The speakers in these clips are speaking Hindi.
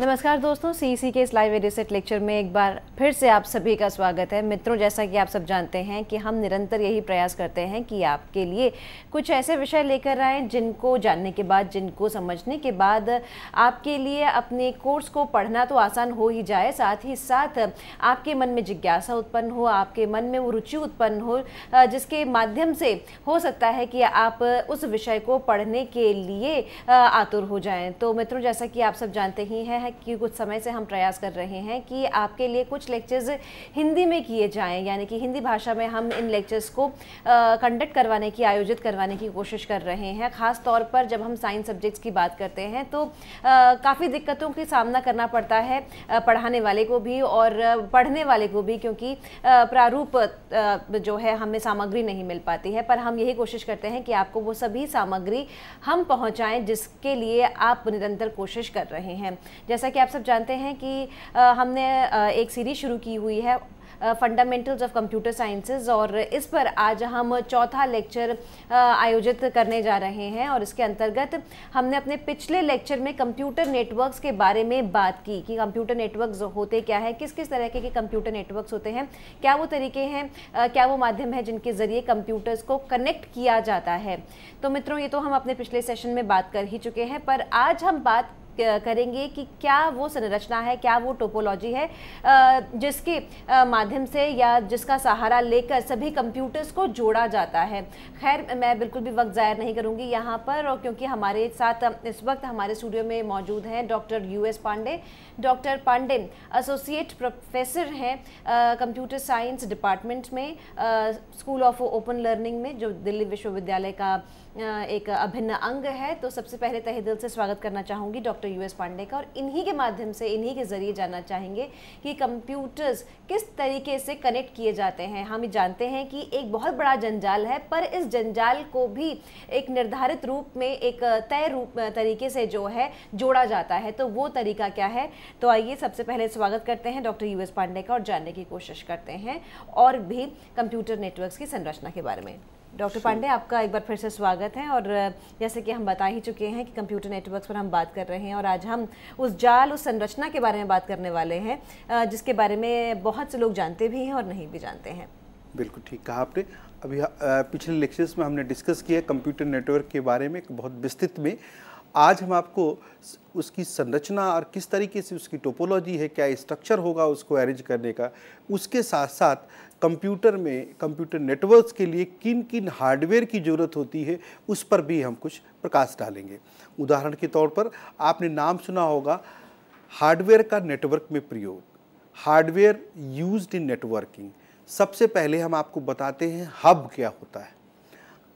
नमस्कार दोस्तों, सीईसी के इस लाइव एडियो सेट लेक्चर में एक बार फिर से आप सभी का स्वागत है। मित्रों, जैसा कि आप सब जानते हैं कि हम निरंतर यही प्रयास करते हैं कि आपके लिए कुछ ऐसे विषय लेकर आएँ जिनको जानने के बाद, जिनको समझने के बाद आपके लिए अपने कोर्स को पढ़ना तो आसान हो ही जाए, साथ ही साथ आपके मन में जिज्ञासा उत्पन्न हो, आपके मन में वो रुचि उत्पन्न हो, जिसके माध्यम से हो सकता है कि आप उस विषय को पढ़ने के लिए आतुर हो जाएँ। तो मित्रों, जैसा कि आप सब जानते ही हैं कि कुछ समय से हम प्रयास कर रहे हैं कि आपके लिए कुछ लेक्चर्स हिंदी में किए जाएं, यानी कि हिंदी भाषा में हम इन लेक्चर्स को कंडक्ट करवाने की, आयोजित करवाने की कोशिश कर रहे हैं। ख़ास तौर पर जब हम साइंस सब्जेक्ट्स की बात करते हैं तो काफ़ी दिक्कतों की सामना करना पड़ता है पढ़ाने वाले को भी और पढ़ने वाले को भी, क्योंकि प्रारूप जो है हमें सामग्री नहीं मिल पाती है। पर हम यही कोशिश करते हैं कि आपको वो सभी सामग्री हम पहुँचाएँ जिसके लिए आप निरंतर कोशिश कर रहे हैं। जैसा कि आप सब जानते हैं कि हमने एक सीरीज शुरू की हुई है फंडामेंटल्स ऑफ कंप्यूटर साइंसेज, और इस पर आज हम चौथा लेक्चर आयोजित करने जा रहे हैं। और इसके अंतर्गत हमने अपने पिछले लेक्चर में कंप्यूटर नेटवर्क्स के बारे में बात की कि कंप्यूटर नेटवर्क्स होते क्या है, किस किस तरह के कंप्यूटर नेटवर्क्स होते हैं, क्या वो तरीके हैं, क्या वो माध्यम है जिनके ज़रिए कंप्यूटर्स को कनेक्ट किया जाता है। तो मित्रों, ये तो हम अपने पिछले सेशन में बात कर ही चुके हैं, पर आज हम बात करेंगे कि क्या वो संरचना है, क्या वो टोपोलॉजी है जिसके माध्यम से या जिसका सहारा लेकर सभी कंप्यूटर्स को जोड़ा जाता है। खैर, मैं बिल्कुल भी वक्त ज़ाया नहीं करूंगी यहाँ पर, और क्योंकि हमारे साथ इस वक्त हमारे स्टूडियो में मौजूद हैं doctor US Pandey. Doctor Pandey associate professor हैं कंप्यूटर साइंस डिपार्टमेंट में, स्कूल ऑफ ओपन लर्निंग में, जो दिल्ली विश्वविद्यालय का एक अभिन्न अंग है। तो सबसे पहले तहे दिल से स्वागत करना चाहूँगी डॉक्टर यूएस पांडे का, और इन्हीं के माध्यम से, इन्हीं के ज़रिए जानना चाहेंगे कि कंप्यूटर्स किस तरीके से कनेक्ट किए जाते हैं। हम जानते हैं कि एक बहुत बड़ा जंजाल है, पर इस जंजाल को भी एक निर्धारित रूप में, एक तय रूप तरीके से जो है जोड़ा जाता है। तो वो तरीका क्या है? तो आइए सबसे पहले स्वागत करते हैं डॉक्टर यूएस पांडे का और जानने की कोशिश करते हैं और भी कंप्यूटर नेटवर्क्स की संरचना के बारे में। डॉक्टर पांडे, आपका एक बार फिर से स्वागत है। और जैसे कि हम बता ही चुके हैं कि कंप्यूटर नेटवर्क्स पर हम बात कर रहे हैं, और आज हम उस जाल, उस संरचना के बारे में बात करने वाले हैं जिसके बारे में बहुत से लोग जानते भी हैं और नहीं भी जानते हैं। बिल्कुल ठीक कहा आपने। अभी पिछले लेक्चर्स में हमने डिस्कस किया कंप्यूटर नेटवर्क के बारे में बहुत विस्तृत में। आज हम आपको उसकी संरचना और किस तरीके से उसकी टोपोलॉजी है, क्या स्ट्रक्चर होगा उसको अरेंज करने का, उसके साथ साथ कंप्यूटर में, कंप्यूटर नेटवर्क्स के लिए किन किन हार्डवेयर की ज़रूरत होती है, उस पर भी हम कुछ प्रकाश डालेंगे। उदाहरण के तौर पर आपने नाम सुना होगा हार्डवेयर का नेटवर्क में प्रयोग, हार्डवेयर यूज्ड इन नेटवर्किंग। सबसे पहले हम आपको बताते हैं हब क्या होता है।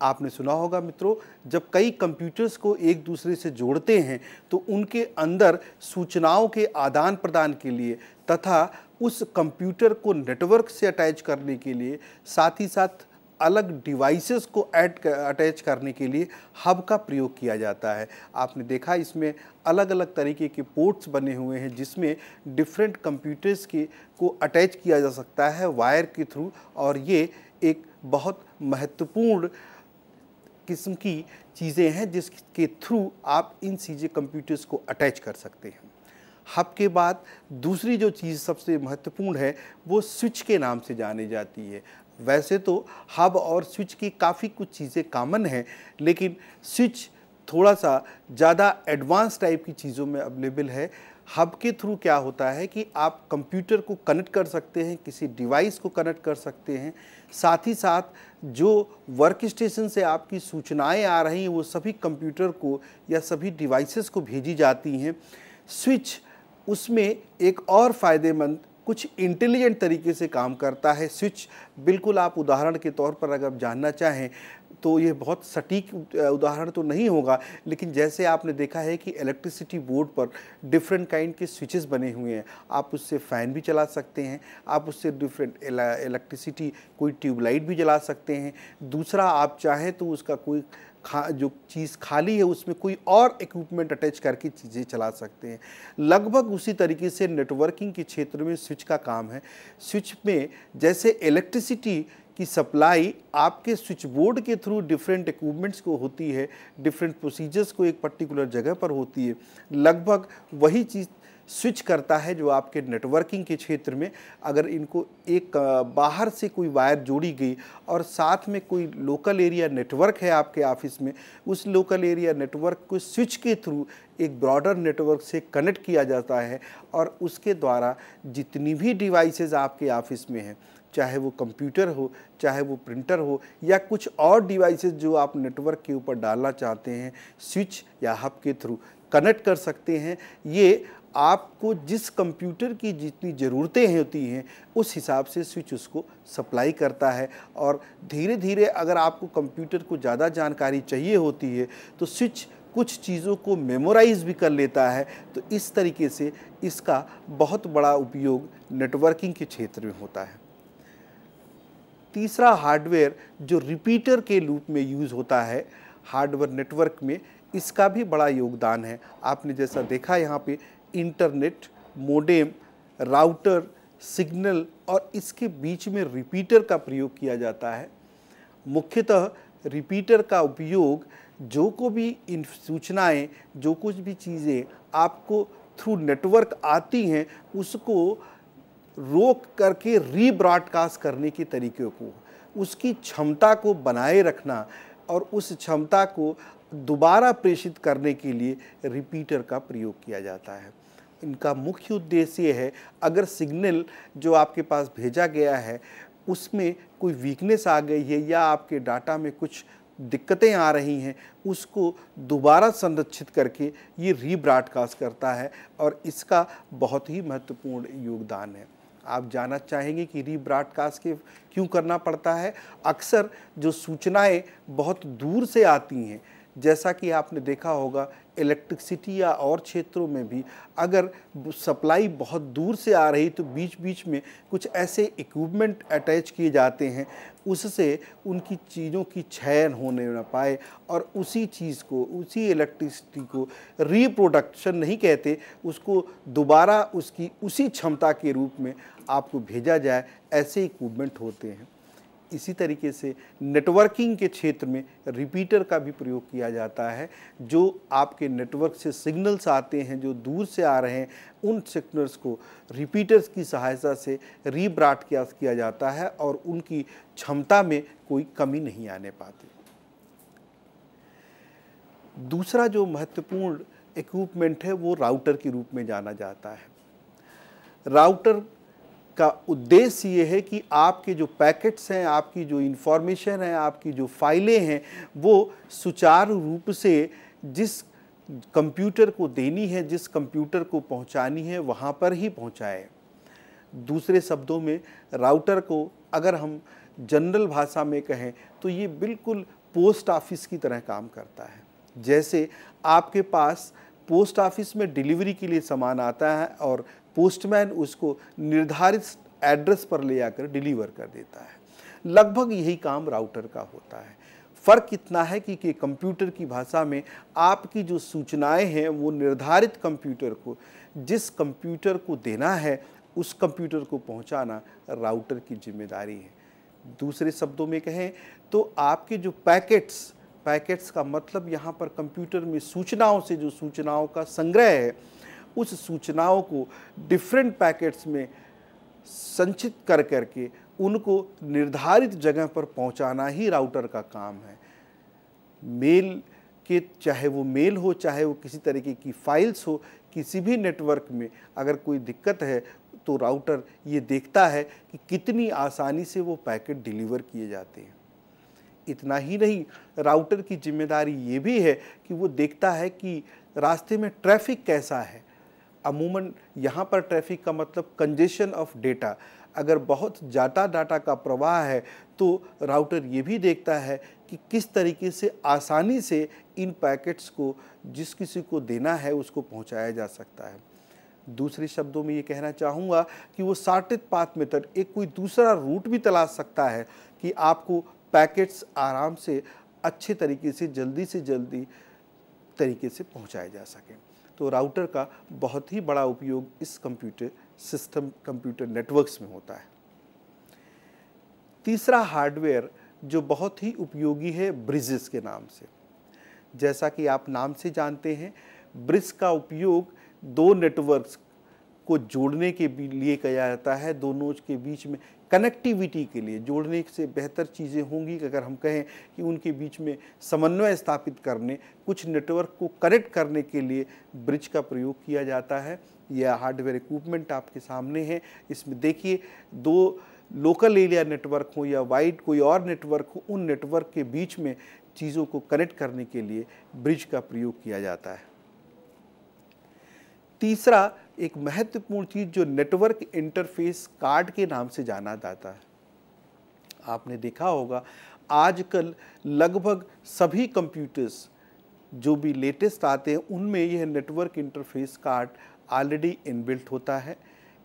आपने सुना होगा मित्रों, जब कई कंप्यूटर्स को एक दूसरे से जोड़ते हैं तो उनके अंदर सूचनाओं के आदान प्रदान के लिए तथा उस कंप्यूटर को नेटवर्क से अटैच करने के लिए, साथ ही साथ अलग डिवाइसेस को अटैच करने के लिए हब का प्रयोग किया जाता है। आपने देखा इसमें अलग अलग तरीके के पोर्ट्स बने हुए हैं जिसमें डिफरेंट कंप्यूटर्स को अटैच किया जा सकता है वायर के थ्रू, और ये एक बहुत महत्वपूर्ण किस्म की चीज़ें हैं जिसके थ्रू आप इन चीज़ें कंप्यूटर्स को अटैच कर सकते हैं। हब के बाद दूसरी जो चीज़ सबसे महत्वपूर्ण है वो स्विच के नाम से जानी जाती है। वैसे तो हब और स्विच की काफ़ी कुछ चीज़ें कॉमन हैं, लेकिन स्विच थोड़ा सा ज़्यादा एडवांस टाइप की चीज़ों में अवेलेबल है। हब के थ्रू क्या होता है कि आप कंप्यूटर को कनेक्ट कर सकते हैं, किसी डिवाइस को कनेक्ट कर सकते हैं, साथ ही साथ जो वर्क स्टेशन से आपकी सूचनाएं आ रही हैं वो सभी कंप्यूटर को या सभी डिवाइसेस को भेजी जाती हैं। स्विच उसमें एक और फ़ायदेमंद, कुछ इंटेलिजेंट तरीके से काम करता है। स्विच बिल्कुल, आप उदाहरण के तौर पर अगर जानना चाहें तो ये बहुत सटीक उदाहरण तो नहीं होगा, लेकिन जैसे आपने देखा है कि इलेक्ट्रिसिटी बोर्ड पर डिफरेंट काइंड के स्विचेस बने हुए हैं। आप उससे फ़ैन भी चला सकते हैं, आप उससे डिफरेंट इलेक्ट्रिसिटी, कोई ट्यूबलाइट भी जला सकते हैं। दूसरा, आप चाहें तो उसका कोई जो चीज़ खाली है उसमें कोई और इक्विपमेंट अटैच करके चीज़ें चला सकते हैं। लगभग उसी तरीके से नेटवर्किंग के क्षेत्र में स्विच का काम है। स्विच में जैसे इलेक्ट्रिसिटी की सप्लाई आपके स्विच बोर्ड के थ्रू डिफरेंट इक्विपमेंट्स को होती है, डिफरेंट प्रोसीजर्स को एक पर्टिकुलर जगह पर होती है, लगभग वही चीज़ स्विच करता है जो आपके नेटवर्किंग के क्षेत्र में अगर इनको एक बाहर से कोई वायर जोड़ी गई और साथ में कोई लोकल एरिया नेटवर्क है आपके ऑफिस में, उस लोकल एरिया नेटवर्क को स्विच के थ्रू एक ब्रॉडर नेटवर्क से कनेक्ट किया जाता है और उसके द्वारा जितनी भी डिवाइसेस आपके ऑफिस में हैं, चाहे वो कंप्यूटर हो, चाहे वो प्रिंटर हो या कुछ और डिवाइसेस जो आप नेटवर्क के ऊपर डालना चाहते हैं, स्विच या हब के थ्रू कनेक्ट कर सकते हैं। ये आपको जिस कंप्यूटर की जितनी ज़रूरतें होती हैं उस हिसाब से स्विच उसको सप्लाई करता है और धीरे धीरे अगर आपको कंप्यूटर को ज़्यादा जानकारी चाहिए होती है तो स्विच कुछ चीज़ों को मेमोराइज भी कर लेता है। तो इस तरीके से इसका बहुत बड़ा उपयोग नेटवर्किंग के क्षेत्र में होता है। तीसरा हार्डवेयर जो रिपीटर के रूप में यूज़ होता है हार्डवेयर नेटवर्क में, इसका भी बड़ा योगदान है। आपने जैसा देखा यहाँ पे इंटरनेट, मोडेम, राउटर, सिग्नल और इसके बीच में रिपीटर का प्रयोग किया जाता है। मुख्यतः रिपीटर का उपयोग जो को भी इन सूचनाएं, जो कुछ भी चीज़ें आपको थ्रू नेटवर्क आती हैं उसको रोक करके रीब्रॉडकास्ट करने के तरीके को, उसकी क्षमता को बनाए रखना और उस क्षमता को दोबारा प्रेषित करने के लिए रिपीटर का प्रयोग किया जाता है। इनका मुख्य उद्देश्य है अगर सिग्नल जो आपके पास भेजा गया है उसमें कोई वीकनेस आ गई है या आपके डाटा में कुछ दिक्कतें आ रही हैं, उसको दोबारा संरक्षित करके ये रीब्रॉडकास्ट करता है और इसका बहुत ही महत्वपूर्ण योगदान है। आप जानना चाहेंगे कि रीब्रॉडकास्ट के क्यों करना पड़ता है। अक्सर जो सूचनाएं बहुत दूर से आती हैं, जैसा कि आपने देखा होगा इलेक्ट्रिसिटी या और क्षेत्रों में भी अगर सप्लाई बहुत दूर से आ रही तो बीच बीच में कुछ ऐसे इक्विपमेंट अटैच किए जाते हैं उससे उनकी चीज़ों की क्षय होने न पाए और उसी चीज़ को, उसी इलेक्ट्रिसिटी को रिप्रोडक्शन नहीं कहते, उसको दोबारा उसकी उसी क्षमता के रूप में आपको भेजा जाए, ऐसे इक्विपमेंट होते हैं। इसी तरीके से नेटवर्किंग के क्षेत्र में रिपीटर का भी प्रयोग किया जाता है। जो आपके नेटवर्क से सिग्नल्स आते हैं जो दूर से आ रहे हैं, उन सिग्नल्स को रिपीटर्स की सहायता से रीब्रॉडकास्ट किया जाता है और उनकी क्षमता में कोई कमी नहीं आने पाती। दूसरा जो महत्वपूर्ण इक्विपमेंट है वो राउटर के रूप में जाना जाता है। राउटर का उद्देश्य ये है कि आपके जो पैकेट्स हैं, आपकी जो इन्फॉर्मेशन है, आपकी जो फाइलें हैं, वो सुचारू रूप से जिस कंप्यूटर को देनी है, जिस कंप्यूटर को पहुंचानी है, वहां पर ही पहुंचाए। दूसरे शब्दों में राउटर को अगर हम जनरल भाषा में कहें तो ये बिल्कुल पोस्ट ऑफिस की तरह काम करता है। जैसे आपके पास पोस्ट ऑफिस में डिलीवरी के लिए सामान आता है और पोस्टमैन उसको निर्धारित एड्रेस पर ले आकर डिलीवर कर देता है, लगभग यही काम राउटर का होता है। फ़र्क इतना है कि कंप्यूटर की भाषा में आपकी जो सूचनाएं हैं वो निर्धारित कंप्यूटर को, जिस कंप्यूटर को देना है उस कंप्यूटर को पहुंचाना राउटर की जिम्मेदारी है। दूसरे शब्दों में कहें तो आपके जो पैकेट्स का मतलब यहाँ पर कंप्यूटर में सूचनाओं से जो सूचनाओं का संग्रह है, उस सूचनाओं को डिफरेंट पैकेट्स में संचित कर करके उनको निर्धारित जगह पर पहुंचाना ही राउटर का काम है। मेल के, चाहे वो मेल हो, चाहे वो किसी तरीके की फाइल्स हो, किसी भी नेटवर्क में अगर कोई दिक्कत है तो राउटर ये देखता है कि कितनी आसानी से वो पैकेट डिलीवर किए जाते हैं। इतना ही नहीं, राउटर की जिम्मेदारी ये भी है कि वो देखता है कि रास्ते में ट्रैफिक कैसा है। अमूमन यहाँ पर ट्रैफिक का मतलब कंजेशन ऑफ डेटा, अगर बहुत ज़्यादा डाटा का प्रवाह है तो राउटर ये भी देखता है कि किस तरीके से आसानी से इन पैकेट्स को जिस किसी को देना है उसको पहुँचाया जा सकता है। दूसरे शब्दों में ये कहना चाहूँगा कि वो शॉर्टेज पाथ मेथड, एक कोई दूसरा रूट भी तलाश सकता है कि आपको पैकेट्स आराम से अच्छे तरीके से जल्दी तरीके से पहुँचाए जा सकें। तो राउटर का बहुत ही बड़ा उपयोग इस कंप्यूटर सिस्टम, कंप्यूटर नेटवर्क्स में होता है। तीसरा हार्डवेयर जो बहुत ही उपयोगी है ब्रिजेस के नाम से। जैसा कि आप नाम से जानते हैं, ब्रिज का उपयोग दो नेटवर्क्स को जोड़ने के लिए किया जाता है, दोनों के बीच में कनेक्टिविटी के लिए। जोड़ने से बेहतर चीज़ें होंगी कि अगर हम कहें कि उनके बीच में समन्वय स्थापित करने, कुछ नेटवर्क को कनेक्ट करने के लिए ब्रिज का प्रयोग किया जाता है। यह हार्डवेयर इक्विपमेंट आपके सामने है। इसमें देखिए, दो लोकल एरिया नेटवर्क हो या वाइड कोई और नेटवर्क हो, उन नेटवर्क के बीच में चीज़ों को कनेक्ट करने के लिए ब्रिज का प्रयोग किया जाता है। तीसरा एक महत्वपूर्ण चीज़ जो नेटवर्क इंटरफेस कार्ड के नाम से जाना जाता है। आपने देखा होगा आजकल लगभग सभी कंप्यूटर्स जो भी लेटेस्ट आते हैं उनमें यह network interface card already inbuilt होता है।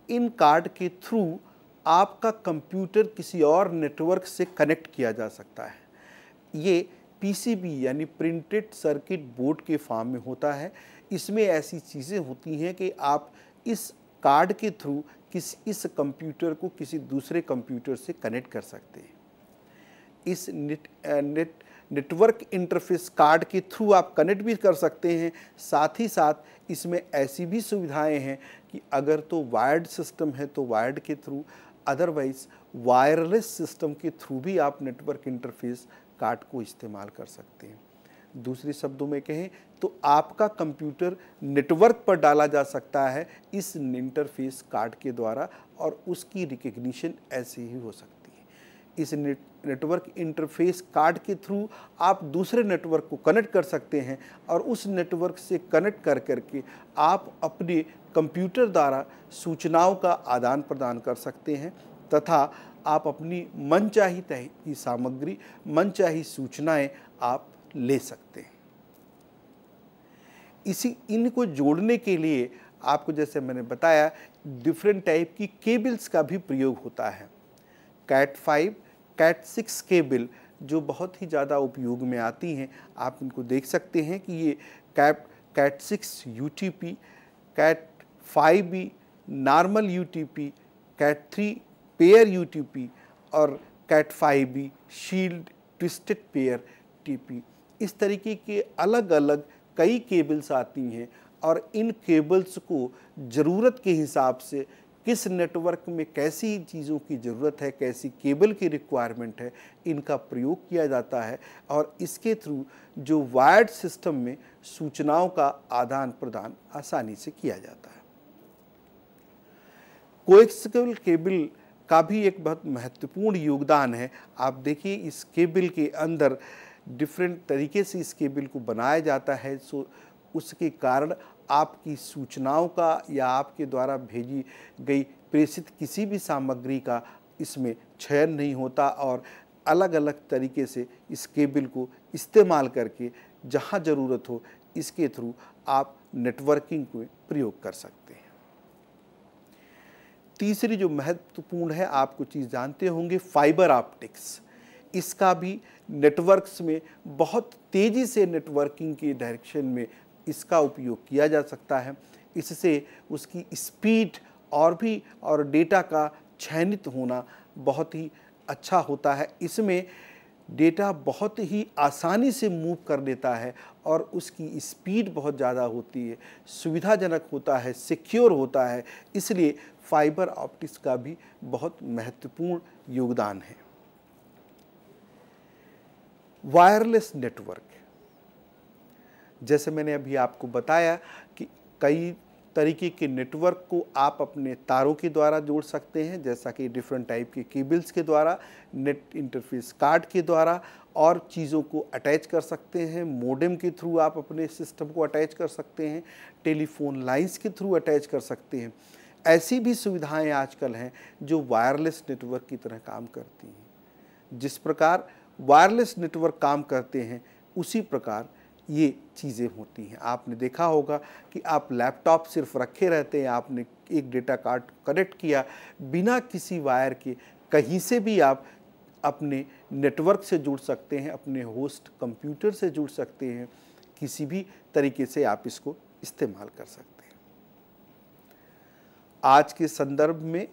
इन कार्ड के थ्रू आपका कंप्यूटर किसी और नेटवर्क से कनेक्ट किया जा सकता है। ये पीसीबी यानी प्रिंटेड सर्किट बोर्ड के फॉर्म में होता है। इसमें ऐसी चीज़ें होती हैं कि आप इस कार्ड के थ्रू इस कंप्यूटर को किसी दूसरे कंप्यूटर से कनेक्ट कर सकते हैं। इस नेटवर्क इंटरफेस कार्ड के थ्रू आप कनेक्ट भी कर सकते हैं। साथ ही साथ इसमें ऐसी भी सुविधाएं हैं कि अगर तो वायर्ड सिस्टम है तो वायर्ड के थ्रू, अदरवाइज वायरलेस सिस्टम के थ्रू भी आप नेटवर्क इंटरफेस कार्ड को इस्तेमाल कर सकते हैं। दूसरे शब्दों में कहें तो आपका कंप्यूटर नेटवर्क पर डाला जा सकता है इस इंटरफेस कार्ड के द्वारा, और उसकी रिकग्निशन ऐसे ही हो सकती है। इस नेटवर्क इंटरफेस कार्ड के थ्रू आप दूसरे नेटवर्क को कनेक्ट कर सकते हैं और उस नेटवर्क से कनेक्ट कर करके आप अपने कंप्यूटर द्वारा सूचनाओं का आदान प्रदान कर सकते हैं तथा आप अपनी मनचाही की सामग्री, मनचाही सूचनाएं आप ले सकते हैं। इनको जोड़ने के लिए आपको, जैसे मैंने बताया, डिफरेंट टाइप की केबल्स का भी प्रयोग होता है। कैट 5, कैट 6 केबल जो बहुत ही ज़्यादा उपयोग में आती हैं, आप इनको देख सकते हैं कि ये cat 6 UTP, cat 5B normal UTP, cat 3 pair UTP और cat 5B shield twisted pair TP. इस तरीके के अलग अलग कई केबल्स आती हैं और इन केबल्स को ज़रूरत के हिसाब से किस नेटवर्क में कैसी चीज़ों की ज़रूरत है, कैसी केबल की रिक्वायरमेंट है, इनका प्रयोग किया जाता है और इसके थ्रू जो वायर्ड सिस्टम में सूचनाओं का आदान प्रदान आसानी से किया जाता है। कोएक्सियल केबल का भी एक बहुत महत्वपूर्ण योगदान है। आप देखिए, इस केबल के अंदर डिफरेंट तरीके से इस केबल को बनाया जाता है, सो उसके कारण आपकी सूचनाओं का या आपके द्वारा भेजी गई प्रेषित किसी भी सामग्री का इसमें चयन नहीं होता और अलग अलग तरीके से इस केबल को इस्तेमाल करके जहां ज़रूरत हो इसके थ्रू आप नेटवर्किंग को प्रयोग कर सकते हैं। तीसरी जो महत्वपूर्ण है, आपको चीज़ जानते होंगे, फाइबर ऑप्टिक्स। इसका भी नेटवर्क्स में बहुत तेज़ी से नेटवर्किंग के डायरेक्शन में इसका उपयोग किया जा सकता है। इससे उसकी स्पीड और डेटा का चयनित होना बहुत ही अच्छा होता है। इसमें डेटा बहुत ही आसानी से मूव कर लेता है और उसकी स्पीड बहुत ज़्यादा होती है, सुविधाजनक होता है, सिक्योर होता है। इसलिए फाइबर ऑप्टिक्स का भी बहुत महत्वपूर्ण योगदान है। वायरलेस नेटवर्क, जैसे मैंने अभी आपको बताया कि कई तरीके के नेटवर्क को आप अपने तारों के द्वारा जोड़ सकते हैं, जैसा कि डिफरेंट टाइप के केबल्स के द्वारा, नेट इंटरफेस कार्ड के द्वारा, और चीज़ों को अटैच कर सकते हैं। मॉडेम के थ्रू आप अपने सिस्टम को अटैच कर सकते हैं, टेलीफोन लाइंस के थ्रू अटैच कर सकते हैं। ऐसी भी सुविधाएं आजकल हैं जो वायरलेस नेटवर्क की तरह काम करती हैं। जिस प्रकार वायरलेस नेटवर्क काम करते हैं उसी प्रकार ये चीज़ें होती हैं। आपने देखा होगा कि आप लैपटॉप सिर्फ रखे रहते हैं, आपने एक डेटा कार्ड कनेक्ट किया, बिना किसी वायर के कहीं से भी आप अपने नेटवर्क से जुड़ सकते हैं, अपने होस्ट कंप्यूटर से जुड़ सकते हैं, किसी भी तरीके से आप इसको इस्तेमाल कर सकते हैं। आज के संदर्भ में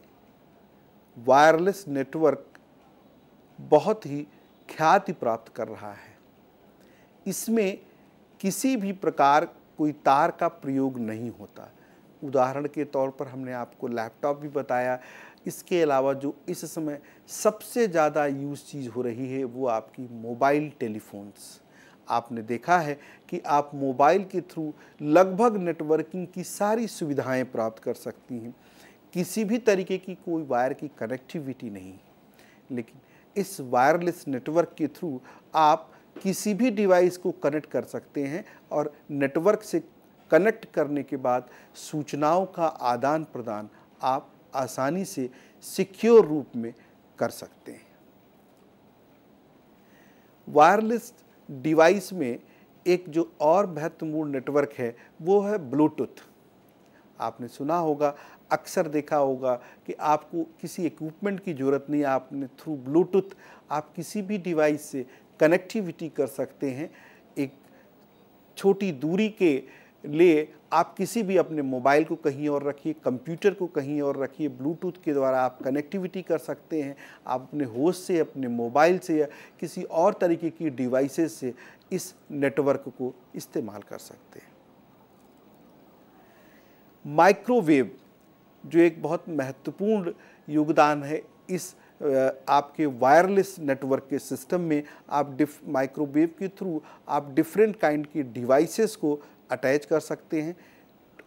वायरलेस नेटवर्क बहुत ही ख्याति प्राप्त कर रहा है। इसमें किसी भी प्रकार कोई तार का प्रयोग नहीं होता, उदाहरण के तौर पर हमने आपको लैपटॉप भी बताया। इसके अलावा जो इस समय सबसे ज़्यादा यूज़ चीज़ हो रही है वो आपकी मोबाइल टेलीफोन्स। आपने देखा है कि आप मोबाइल के थ्रू लगभग नेटवर्किंग की सारी सुविधाएं प्राप्त कर सकती हैं। किसी भी तरीके की कोई वायर की कनेक्टिविटी नहीं, लेकिन इस वायरलेस नेटवर्क के थ्रू आप किसी भी डिवाइस को कनेक्ट कर सकते हैं और नेटवर्क से कनेक्ट करने के बाद सूचनाओं का आदान प्रदान आप आसानी से सिक्योर रूप में कर सकते हैं। वायरलेस डिवाइस में एक जो और महत्वपूर्ण नेटवर्क है वो है ब्लूटूथ। आपने सुना होगा, अक्सर देखा होगा कि आपको किसी इक्विपमेंट की ज़रूरत नहीं है, आपने थ्रू ब्लूटूथ आप किसी भी डिवाइस से कनेक्टिविटी कर सकते हैं। एक छोटी दूरी के लिए आप किसी भी अपने मोबाइल को कहीं और रखिए, कंप्यूटर को कहीं और रखिए, ब्लूटूथ के द्वारा आप कनेक्टिविटी कर सकते हैं। आप अपने होस्ट से, अपने मोबाइल से या किसी और तरीके की डिवाइसेस से इस नेटवर्क को इस्तेमाल कर सकते हैं। माइक्रोवेव जो एक बहुत महत्वपूर्ण योगदान है इस आपके वायरलेस नेटवर्क के सिस्टम में, आप माइक्रोवेव के थ्रू आप डिफरेंट काइंड की डिवाइसेस को अटैच कर सकते हैं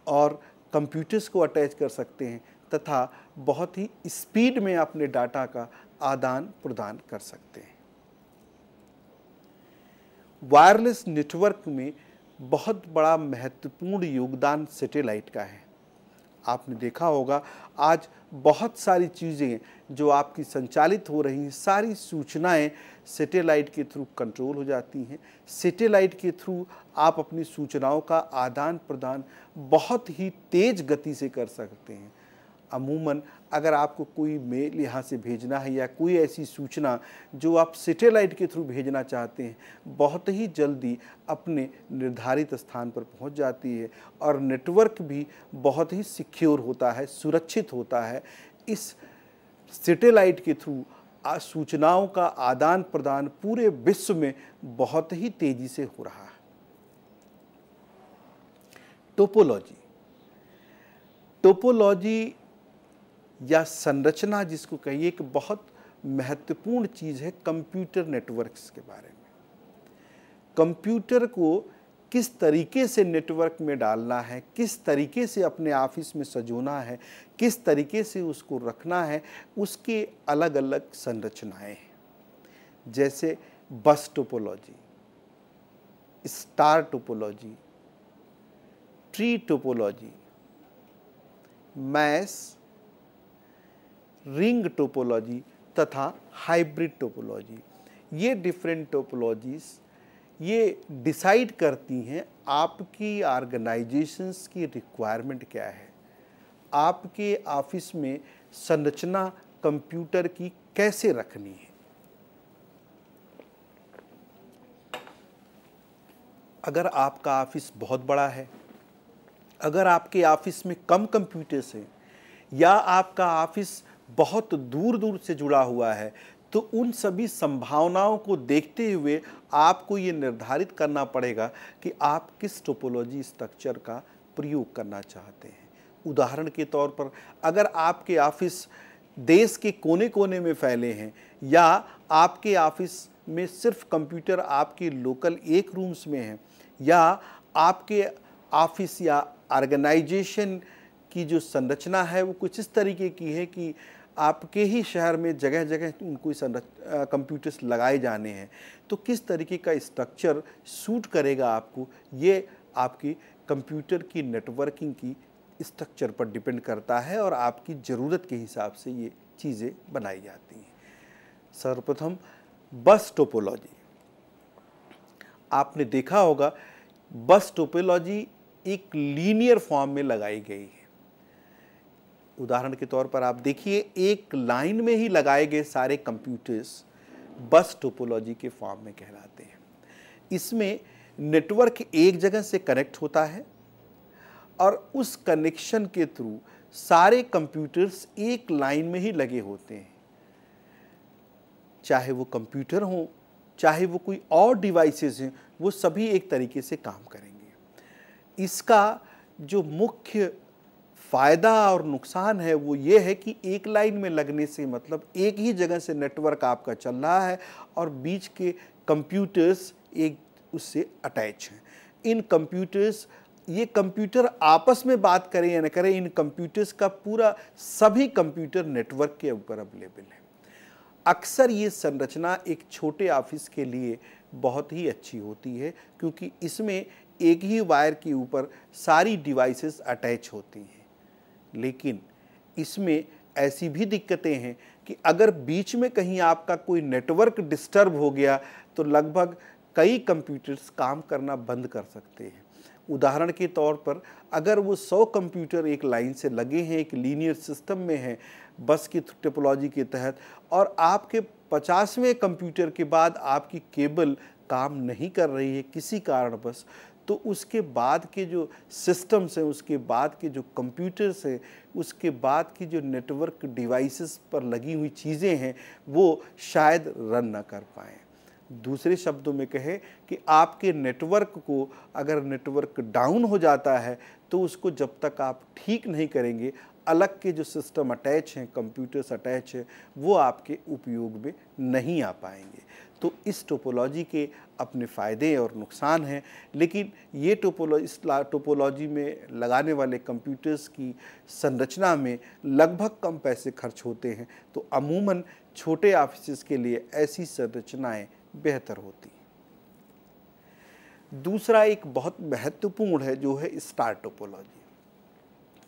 और कंप्यूटर्स को अटैच कर सकते हैं तथा बहुत ही स्पीड में अपने डाटा का आदान प्रदान कर सकते हैं। वायरलेस नेटवर्क में बहुत बड़ा महत्वपूर्ण योगदान सैटेलाइट का है। आपने देखा होगा आज बहुत सारी चीज़ें जो आपकी संचालित हो रही हैं, सारी सूचनाएं सैटेलाइट के थ्रू कंट्रोल हो जाती हैं। सैटेलाइट के थ्रू आप अपनी सूचनाओं का आदान प्रदान बहुत ही तेज़ गति से कर सकते हैं। अमूमन अगर आपको कोई मेल यहाँ से भेजना है या कोई ऐसी सूचना जो आप सैटेलाइट के थ्रू भेजना चाहते हैं, बहुत ही जल्दी अपने निर्धारित स्थान पर पहुँच जाती है और नेटवर्क भी बहुत ही सिक्योर होता है, सुरक्षित होता है। इस सैटेलाइट के थ्रू सूचनाओं का आदान प्रदान पूरे विश्व में बहुत ही तेज़ी से हो रहा है। टोपोलॉजी या संरचना जिसको कहिए, एक बहुत महत्वपूर्ण चीज़ है कंप्यूटर नेटवर्क्स के बारे में। कंप्यूटर को किस तरीके से नेटवर्क में डालना है, किस तरीके से अपने ऑफिस में सजोना है, किस तरीके से उसको रखना है, उसके अलग अलग संरचनाएं हैं। जैसे bus topology, star topology, tree topology, mesh, ring topology तथा हाइब्रिड टोपोलॉजी। ये डिफरेंट टोपोलॉजीज़ ये डिसाइड करती हैं आपकी ऑर्गेनाइजेशंस की रिक्वायरमेंट क्या है, आपके ऑफिस में संरचना कंप्यूटर की कैसे रखनी है। अगर आपका ऑफिस बहुत बड़ा है, अगर आपके ऑफिस में कम कंप्यूटर्स हैं या आपका ऑफिस बहुत दूर दूर से जुड़ा हुआ है, तो उन सभी संभावनाओं को देखते हुए आपको ये निर्धारित करना पड़ेगा कि आप किस टोपोलॉजी स्ट्रक्चर का प्रयोग करना चाहते हैं। उदाहरण के तौर पर अगर आपके ऑफिस देश के कोने कोने में फैले हैं या आपके ऑफिस में सिर्फ कंप्यूटर आपके लोकल एक रूम्स में हैं या आपके ऑफिस या ऑर्गेनाइजेशन की जो संरचना है वो कुछ इस तरीके की है कि आपके ही शहर में जगह जगह उनको कंप्यूटर्स लगाए जाने हैं, तो किस तरीके का स्ट्रक्चर सूट करेगा आपको, ये आपकी कंप्यूटर की नेटवर्किंग की स्ट्रक्चर पर डिपेंड करता है और आपकी ज़रूरत के हिसाब से ये चीज़ें बनाई जाती हैं। सर्वप्रथम बस टोपोलॉजी। आपने देखा होगा बस टोपोलॉजी एक लीनियर फॉर्म में लगाई गई है। उदाहरण के तौर पर आप देखिए, एक लाइन में ही लगाए गए सारे कंप्यूटर्स बस टोपोलॉजी के फॉर्म में कहलाते हैं। इसमें नेटवर्क एक जगह से कनेक्ट होता है और उस कनेक्शन के थ्रू सारे कंप्यूटर्स एक लाइन में ही लगे होते हैं। चाहे वो कंप्यूटर हो, चाहे वो कोई और डिवाइसेस हैं, वो सभी एक तरीके से काम करेंगे। इसका जो मुख्य फ़ायदा और नुकसान है वो ये है कि एक लाइन में लगने से मतलब एक ही जगह से नेटवर्क आपका चल रहा है और बीच के कंप्यूटर्स एक उससे अटैच हैं। इन कंप्यूटर्स, ये कंप्यूटर आपस में बात करें या न करें, इन कंप्यूटर्स का पूरा सभी कंप्यूटर नेटवर्क के ऊपर अवेलेबल है। अक्सर ये संरचना एक छोटे ऑफिस के लिए बहुत ही अच्छी होती है क्योंकि इसमें एक ही वायर के ऊपर सारी डिवाइसेस अटैच होती हैं। लेकिन इसमें ऐसी भी दिक्कतें हैं कि अगर बीच में कहीं आपका कोई नेटवर्क डिस्टर्ब हो गया तो लगभग कई कंप्यूटर्स काम करना बंद कर सकते हैं। उदाहरण के तौर पर अगर वो 100 कंप्यूटर एक लाइन से लगे हैं, एक लीनियर सिस्टम में हैं बस की टोपोलॉजी के तहत, और आपके 50वें कंप्यूटर के बाद आपकी केबल काम नहीं कर रही है किसी कारणवश, तो उसके बाद के जो सिस्टम्स हैं, उसके बाद के जो कंप्यूटर्स हैं, उसके बाद की जो नेटवर्क डिवाइसेस पर लगी हुई चीज़ें हैं वो शायद रन ना कर पाएँ। दूसरे शब्दों में कहें कि आपके नेटवर्क को अगर नेटवर्क डाउन हो जाता है तो उसको जब तक आप ठीक नहीं करेंगे, अलग के जो सिस्टम अटैच हैं, कंप्यूटर्स अटैच हैं, वो आपके उपयोग में नहीं आ पाएंगे। तो इस टोपोलॉजी के अपने फ़ायदे और नुकसान हैं, लेकिन ये टोपोलॉजी में लगाने वाले कंप्यूटर्स की संरचना में लगभग कम पैसे खर्च होते हैं, तो अमूमन छोटे ऑफिस के लिए ऐसी संरचनाएं बेहतर होती हैं। दूसरा एक बहुत महत्वपूर्ण है जो है स्टार टोपोलॉजी।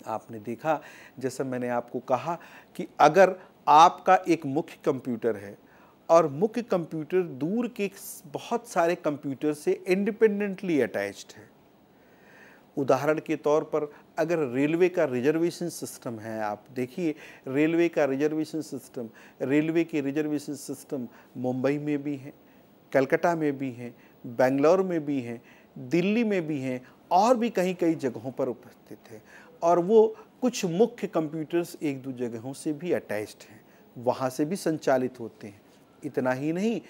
आपने देखा, जैसा मैंने आपको कहा कि अगर आपका एक मुख्य कंप्यूटर है और मुख्य कंप्यूटर दूर के बहुत सारे कंप्यूटर से इंडिपेंडेंटली अटैच्ड है। उदाहरण के तौर पर अगर रेलवे का रिजर्वेशन सिस्टम है, आप देखिए रेलवे का रिजर्वेशन सिस्टम, रेलवे के रिजर्वेशन सिस्टम मुंबई में भी हैं, कलकत्ता में भी हैं, बेंगलोर में भी हैं, दिल्ली में भी हैं और भी कहीं कई जगहों पर उपस्थित हैं, और वो कुछ मुख्य कंप्यूटर्स एक दो जगहों से भी अटैच्ड हैं, वहाँ से भी संचालित होते हैं। इतना ही नहीं,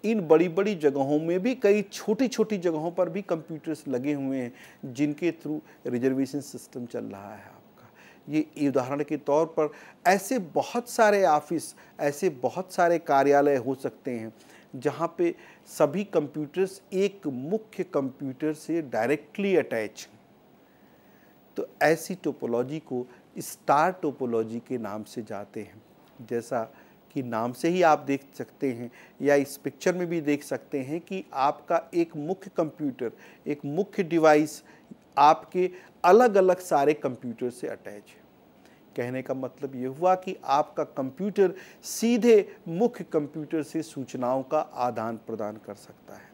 इन बड़ी बड़ी जगहों में भी कई छोटी छोटी जगहों पर भी कंप्यूटर्स लगे हुए हैं जिनके थ्रू रिजर्वेशन सिस्टम चल रहा है आपका। ये उदाहरण के तौर पर ऐसे बहुत सारे ऑफिस, ऐसे बहुत सारे कार्यालय हो सकते हैं जहाँ पे सभी कंप्यूटर्स एक मुख्य कंप्यूटर से डायरेक्टली अटैच हैं। तो ऐसी टोपोलॉजी को स्टार टोपोलॉजी के नाम से जाते हैं। जैसा कि नाम से ही आप देख सकते हैं या इस पिक्चर में भी देख सकते हैं कि आपका एक मुख्य कंप्यूटर, एक मुख्य डिवाइस आपके अलग अलग सारे कंप्यूटर से अटैच है। कहने का मतलब ये हुआ कि आपका कंप्यूटर सीधे मुख्य कंप्यूटर से सूचनाओं का आदान प्रदान कर सकता है।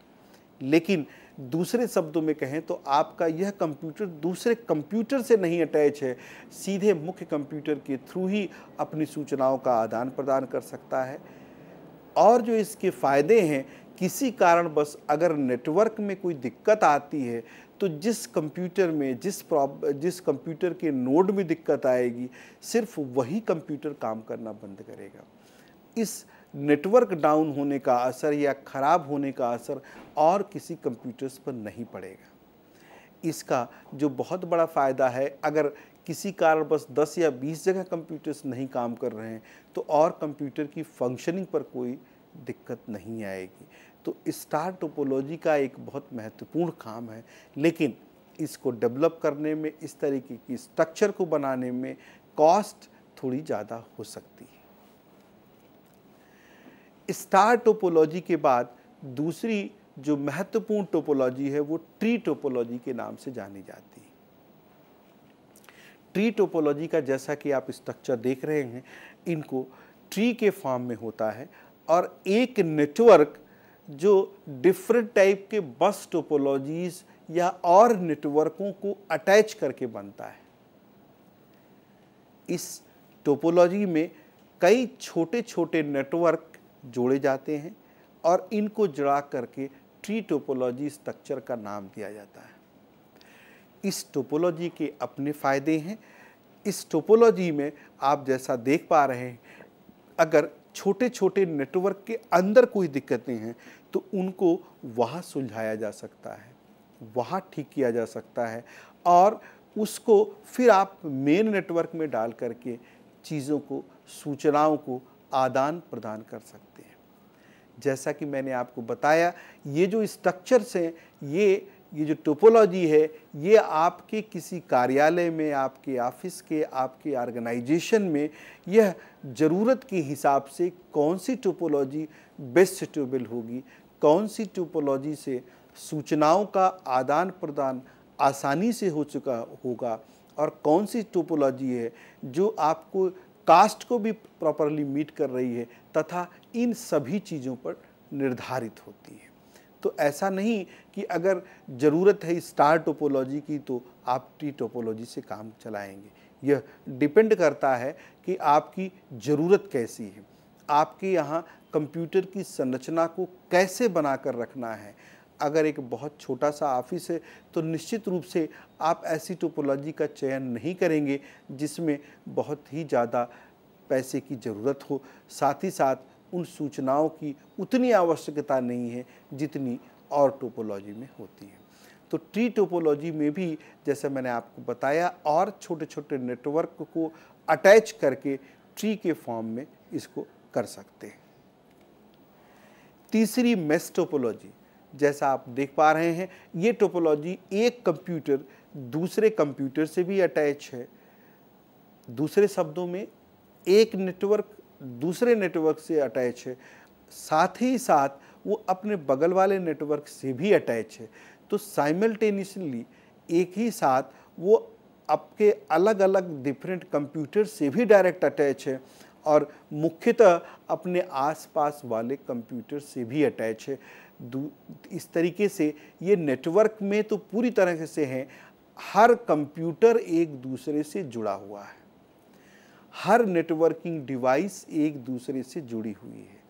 लेकिन दूसरे शब्दों में कहें तो आपका यह कंप्यूटर दूसरे कंप्यूटर से नहीं अटैच है, सीधे मुख्य कंप्यूटर के थ्रू ही अपनी सूचनाओं का आदान प्रदान कर सकता है। और जो इसके फ़ायदे हैं, किसी कारणवश अगर नेटवर्क में कोई दिक्कत आती है तो जिस कंप्यूटर में जिस कंप्यूटर के नोड में दिक्कत आएगी, सिर्फ वही कंप्यूटर काम करना बंद करेगा। इस नेटवर्क डाउन होने का असर या ख़राब होने का असर और किसी कंप्यूटर्स पर नहीं पड़ेगा। इसका जो बहुत बड़ा फ़ायदा है, अगर किसी कारणवश 10 या 20 जगह कंप्यूटर्स नहीं काम कर रहे हैं तो और कंप्यूटर की फंक्शनिंग पर कोई दिक्कत नहीं आएगी। तो स्टार टोपोलॉजी का एक बहुत महत्वपूर्ण काम है, लेकिन इसको डेवलप करने में, इस तरीके की स्ट्रक्चर को बनाने में कॉस्ट थोड़ी ज़्यादा हो सकती है। स्टार टोपोलॉजी के बाद दूसरी जो महत्वपूर्ण टोपोलॉजी है वो ट्री टोपोलॉजी के नाम से जानी जाती है। ट्री टोपोलॉजी का जैसा कि आप स्ट्रक्चर देख रहे हैं, इनको ट्री के फॉर्म में होता है और एक नेटवर्क जो डिफरेंट टाइप के बस टोपोलॉजीज या और नेटवर्कों को अटैच करके बनता है। इस टोपोलॉजी में कई छोटे छोटे नेटवर्क जोड़े जाते हैं और इनको जुड़ा करके ट्री टोपोलॉजी स्ट्रक्चर का नाम दिया जाता है। इस टोपोलॉजी के अपने फ़ायदे हैं। इस टोपोलॉजी में आप जैसा देख पा रहे हैं, अगर छोटे छोटे नेटवर्क के अंदर कोई दिक्कतें हैं तो उनको वहाँ सुलझाया जा सकता है, वहाँ ठीक किया जा सकता है, और उसको फिर आप मेन नेटवर्क में डाल करके चीज़ों को, सूचनाओं को आदान प्रदान कर सकते हैं। जैसा कि मैंने आपको बताया, ये जो स्ट्रक्चर्स हैं, ये जो टोपोलॉजी है, ये आपके किसी कार्यालय में, आपके ऑफिस के, आपके ऑर्गेनाइजेशन में यह ज़रूरत के हिसाब से कौन सी टोपोलॉजी बेस्ट सुटेबल होगी, कौन सी टोपोलॉजी से सूचनाओं का आदान प्रदान आसानी से हो चुका होगा, और कौन सी टोपोलॉजी है जो आपको कास्ट को भी प्रॉपरली मीट कर रही है, तथा इन सभी चीज़ों पर निर्धारित होती है। तो ऐसा नहीं कि अगर ज़रूरत है स्टार टोपोलॉजी की तो आप टी टोपोलॉजी से काम चलाएंगे। यह डिपेंड करता है कि आपकी ज़रूरत कैसी है, आपके यहाँ कंप्यूटर की संरचना को कैसे बनाकर रखना है। अगर एक बहुत छोटा सा ऑफिस है तो निश्चित रूप से आप ऐसी टोपोलॉजी का चयन नहीं करेंगे जिसमें बहुत ही ज़्यादा पैसे की ज़रूरत हो, साथ ही साथ उन सूचनाओं की उतनी आवश्यकता नहीं है जितनी और टोपोलॉजी में होती है। तो ट्री टोपोलॉजी में भी जैसे मैंने आपको बताया, और छोटे छोटे नेटवर्क को अटैच करके ट्री के फॉर्म में इसको कर सकते हैं। तीसरी मेश टोपोलॉजी, जैसा आप देख पा रहे हैं, ये टोपोलॉजी एक कंप्यूटर दूसरे कंप्यूटर से भी अटैच है। दूसरे शब्दों में एक नेटवर्क दूसरे नेटवर्क से अटैच है, साथ ही साथ वो अपने बगल वाले नेटवर्क से भी अटैच है। तो साइमल्टेनियसली एक ही साथ वो आपके अलग अलग डिफरेंट कंप्यूटर से भी डायरेक्ट अटैच है, और मुख्यतः अपने आसपास वाले कंप्यूटर से भी अटैच है। इस तरीके से ये नेटवर्क में तो पूरी तरह से है, हर कंप्यूटर एक दूसरे से जुड़ा हुआ है, हर नेटवर्किंग डिवाइस एक दूसरे से जुड़ी हुई है।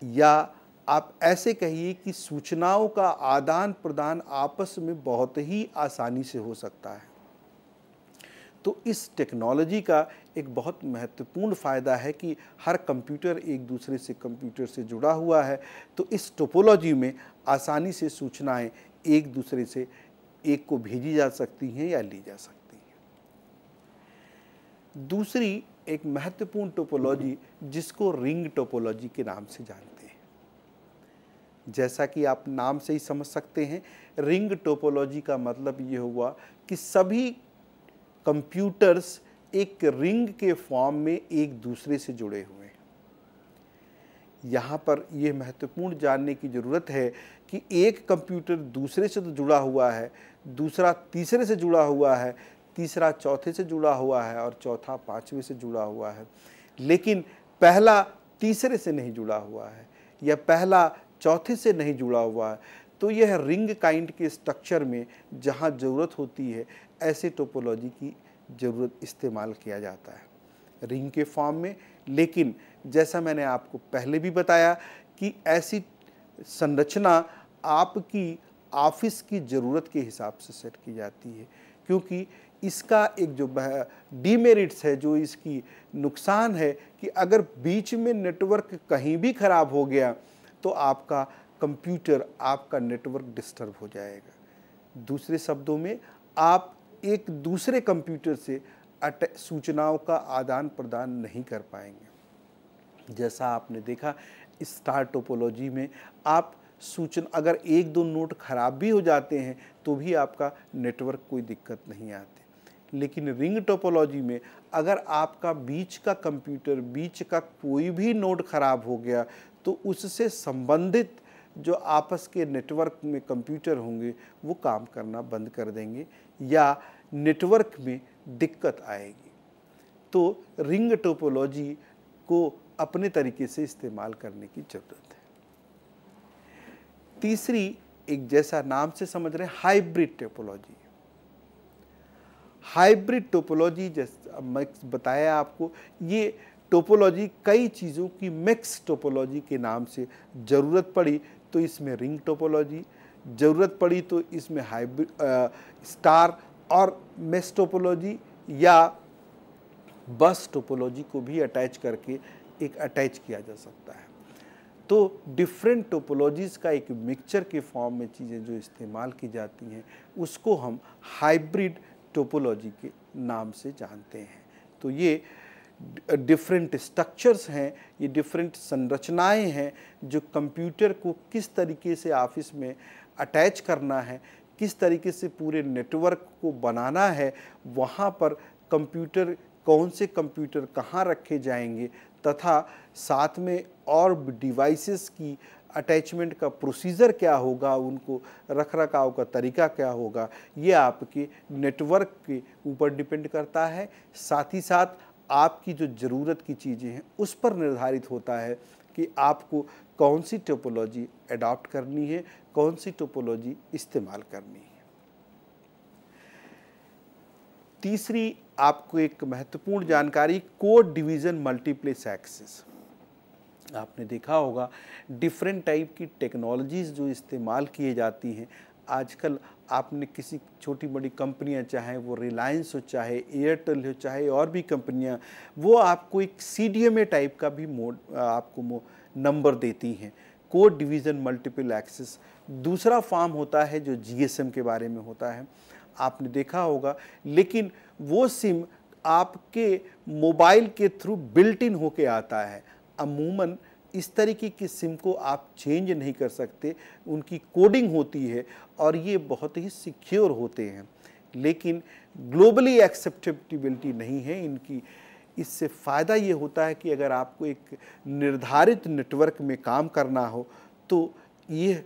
या आप ऐसे कहिए कि सूचनाओं का आदान प्रदान आपस में बहुत ही आसानी से हो सकता है। तो इस टेक्नोलॉजी का एक बहुत महत्वपूर्ण फ़ायदा है कि हर कंप्यूटर एक दूसरे से कंप्यूटर से जुड़ा हुआ है। तो इस टोपोलॉजी में आसानी से सूचनाएं एक दूसरे से एक को भेजी जा सकती हैं या ली जा सकती हैं। दूसरी एक महत्वपूर्ण टोपोलॉजी जिसको रिंग टोपोलॉजी के नाम से जानते हैं, जैसा कि आप नाम से ही समझ सकते हैं, रिंग टोपोलॉजी का मतलब ये हुआ कि सभी कंप्यूटर्स एक रिंग के फॉर्म में एक दूसरे से जुड़े हुए हैं। यहाँ पर यह महत्वपूर्ण जानने की ज़रूरत है कि एक कंप्यूटर दूसरे से तो जुड़ा हुआ है, दूसरा तीसरे से जुड़ा हुआ है, तीसरा चौथे से जुड़ा हुआ है, और चौथा पांचवें से जुड़ा हुआ है, लेकिन पहला तीसरे से नहीं जुड़ा हुआ है या पहला चौथे से नहीं जुड़ा हुआ है। तो यह रिंग काइंड के स्ट्रक्चर में जहाँ ज़रूरत होती है, ऐसे टोपोलॉजी की ज़रूरत इस्तेमाल किया जाता है रिंग के फॉर्म में। लेकिन जैसा मैंने आपको पहले भी बताया कि ऐसी संरचना आपकी ऑफिस की ज़रूरत के हिसाब से सेट की जाती है, क्योंकि इसका एक जो डीमेरिट्स है, जो इसकी नुकसान है कि अगर बीच में नेटवर्क कहीं भी ख़राब हो गया तो आपका कंप्यूटर, आपका नेटवर्क डिस्टर्ब हो जाएगा। दूसरे शब्दों में आप एक दूसरे कंप्यूटर से सूचनाओं का आदान प्रदान नहीं कर पाएंगे। जैसा आपने देखा स्टार टोपोलॉजी में, आप सूचना अगर एक दो नोड खराब भी हो जाते हैं तो भी आपका नेटवर्क कोई दिक्कत नहीं आती। लेकिन रिंग टोपोलॉजी में अगर आपका बीच का कंप्यूटर, बीच का कोई भी नोड खराब हो गया तो उससे संबंधित जो आपस के नेटवर्क में कंप्यूटर होंगे वो काम करना बंद कर देंगे या नेटवर्क में दिक्कत आएगी। तो रिंग टोपोलॉजी को अपने तरीके से इस्तेमाल करने की ज़रूरत है। तीसरी एक जैसा नाम से समझ रहे हैं, हाइब्रिड टोपोलॉजी। हाइब्रिड टोपोलॉजी जैसा मैं बताया आपको, ये टोपोलॉजी कई चीज़ों की मिक्स टोपोलॉजी के नाम से ज़रूरत पड़ी तो इसमें रिंग टोपोलॉजी, ज़रूरत पड़ी तो इसमें हाइब्रिड स्टार और मेश टोपोलॉजी या बस टोपोलॉजी को भी अटैच करके एक अटैच किया जा सकता है। तो डिफरेंट टोपोलॉजीज़ का एक मिक्सचर के फॉर्म में चीज़ें जो इस्तेमाल की जाती हैं उसको हम हाइब्रिड टोपोलॉजी के नाम से जानते हैं। तो ये डिफरेंट स्ट्रक्चर्स हैं, ये डिफरेंट संरचनाएं हैं जो कंप्यूटर को किस तरीके से ऑफिस में अटैच करना है, किस तरीके से पूरे नेटवर्क को बनाना है, वहाँ पर कंप्यूटर कौन से कंप्यूटर कहाँ रखे जाएंगे तथा साथ में और डिवाइसेस की अटैचमेंट का प्रोसीजर क्या होगा, उनको रख रखाव का तरीका क्या होगा, ये आपके नेटवर्क के ऊपर डिपेंड करता है। साथ ही साथ आपकी जो ज़रूरत की चीज़ें हैं उस पर निर्धारित होता है कि आपको कौन सी टोपोलॉजी अडॉप्ट करनी है, कौन सी टोपोलॉजी इस्तेमाल करनी है। तीसरी आपको एक महत्वपूर्ण जानकारी, कोड डिवीज़न मल्टीप्लेक्स एक्सेस। आपने देखा होगा डिफरेंट टाइप की टेक्नोलॉजीज़ जो इस्तेमाल किए जाती हैं आजकल। आपने किसी छोटी बड़ी कंपनियां, चाहे वो रिलायंस हो, चाहे एयरटेल हो, चाहे और भी कंपनियां, वो आपको एक CDMA टाइप का भी आपको नंबर देती हैं, कोड डिवीज़न मल्टीपल एक्सेस। दूसरा फॉर्म होता है जो GSM के बारे में होता है, आपने देखा होगा, लेकिन वो सिम आपके मोबाइल के थ्रू बिल्ट इन होके आता है। अमूमन इस तरीके की सिम को आप चेंज नहीं कर सकते, उनकी कोडिंग होती है और ये बहुत ही सिक्योर होते हैं, लेकिन ग्लोबली एक्सेप्टेबिलिटी नहीं है इनकी। इससे फ़ायदा ये होता है कि अगर आपको एक निर्धारित नेटवर्क में काम करना हो तो ये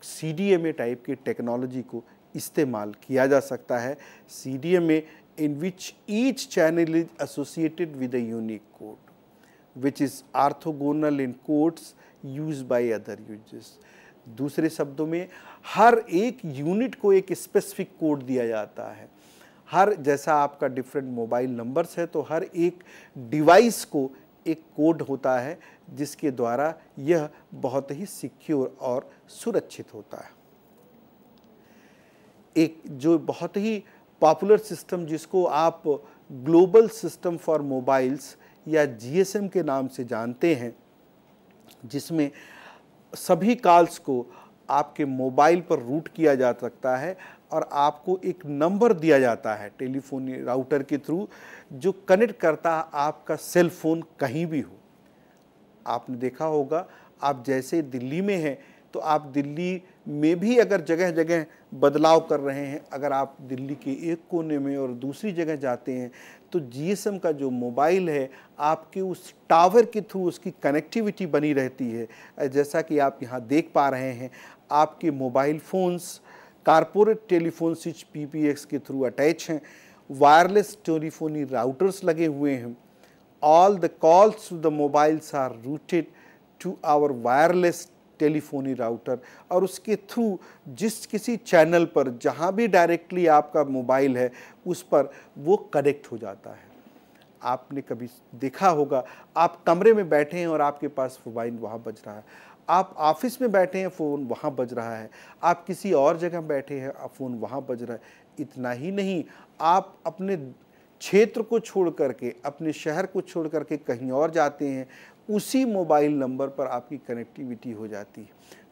CDMA टाइप की टेक्नोलॉजी को इस्तेमाल किया जा सकता है। CDMA in which each channel is associated with a unique code, which is orthogonal in codes used by other users। दूसरे शब्दों में हर एक यूनिट को एक स्पेसिफिक कोड दिया जाता है। हर जैसा आपका डिफरेंट मोबाइल नंबर्स है तो हर एक डिवाइस को एक कोड होता है जिसके द्वारा यह बहुत ही सिक्योर और सुरक्षित होता है। एक जो बहुत ही पॉपुलर सिस्टम जिसको आप ग्लोबल सिस्टम फॉर मोबाइल्स या GSM के नाम से जानते हैं, जिसमें सभी कॉल्स को आपके मोबाइल पर रूट किया जा सकता है और आपको एक नंबर दिया जाता है टेलीफोन राउटर के थ्रू जो कनेक्ट करता है आपका सेल फोन कहीं भी हो। आपने देखा होगा, आप जैसे दिल्ली में हैं तो आप दिल्ली में भी अगर जगह जगह बदलाव कर रहे हैं, अगर आप दिल्ली के एक कोने में और दूसरी जगह जाते हैं तो GSM का जो मोबाइल है आपके उस टावर के थ्रू उसकी कनेक्टिविटी बनी रहती है। जैसा कि आप यहाँ देख पा रहे हैं, आपके mobile phones corporate telephone switch PBX के थ्रू अटैच हैं, वायरलेस टेलीफोनी राउटर्स लगे हुए हैं। All the calls to the mobiles are routed to our wireless telephony router और उसके थ्रू जिस किसी चैनल पर जहाँ भी डायरेक्टली आपका मोबाइल है उस पर वो कनेक्ट हो जाता है। आपने कभी देखा होगा, आप कमरे में बैठे हैं और आपके पास मोबाइल वहाँ बज रहा है, आप ऑफिस में बैठे हैं फ़ोन वहाँ बज रहा है, आप किसी और जगह बैठे हैं फ़ोन वहाँ बज रहा है। इतना ही नहीं, आप अपने क्षेत्र को छोड़ करके, अपने शहर को छोड़ करके कहीं और जाते हैं, उसी मोबाइल नंबर पर आपकी कनेक्टिविटी हो जाती है।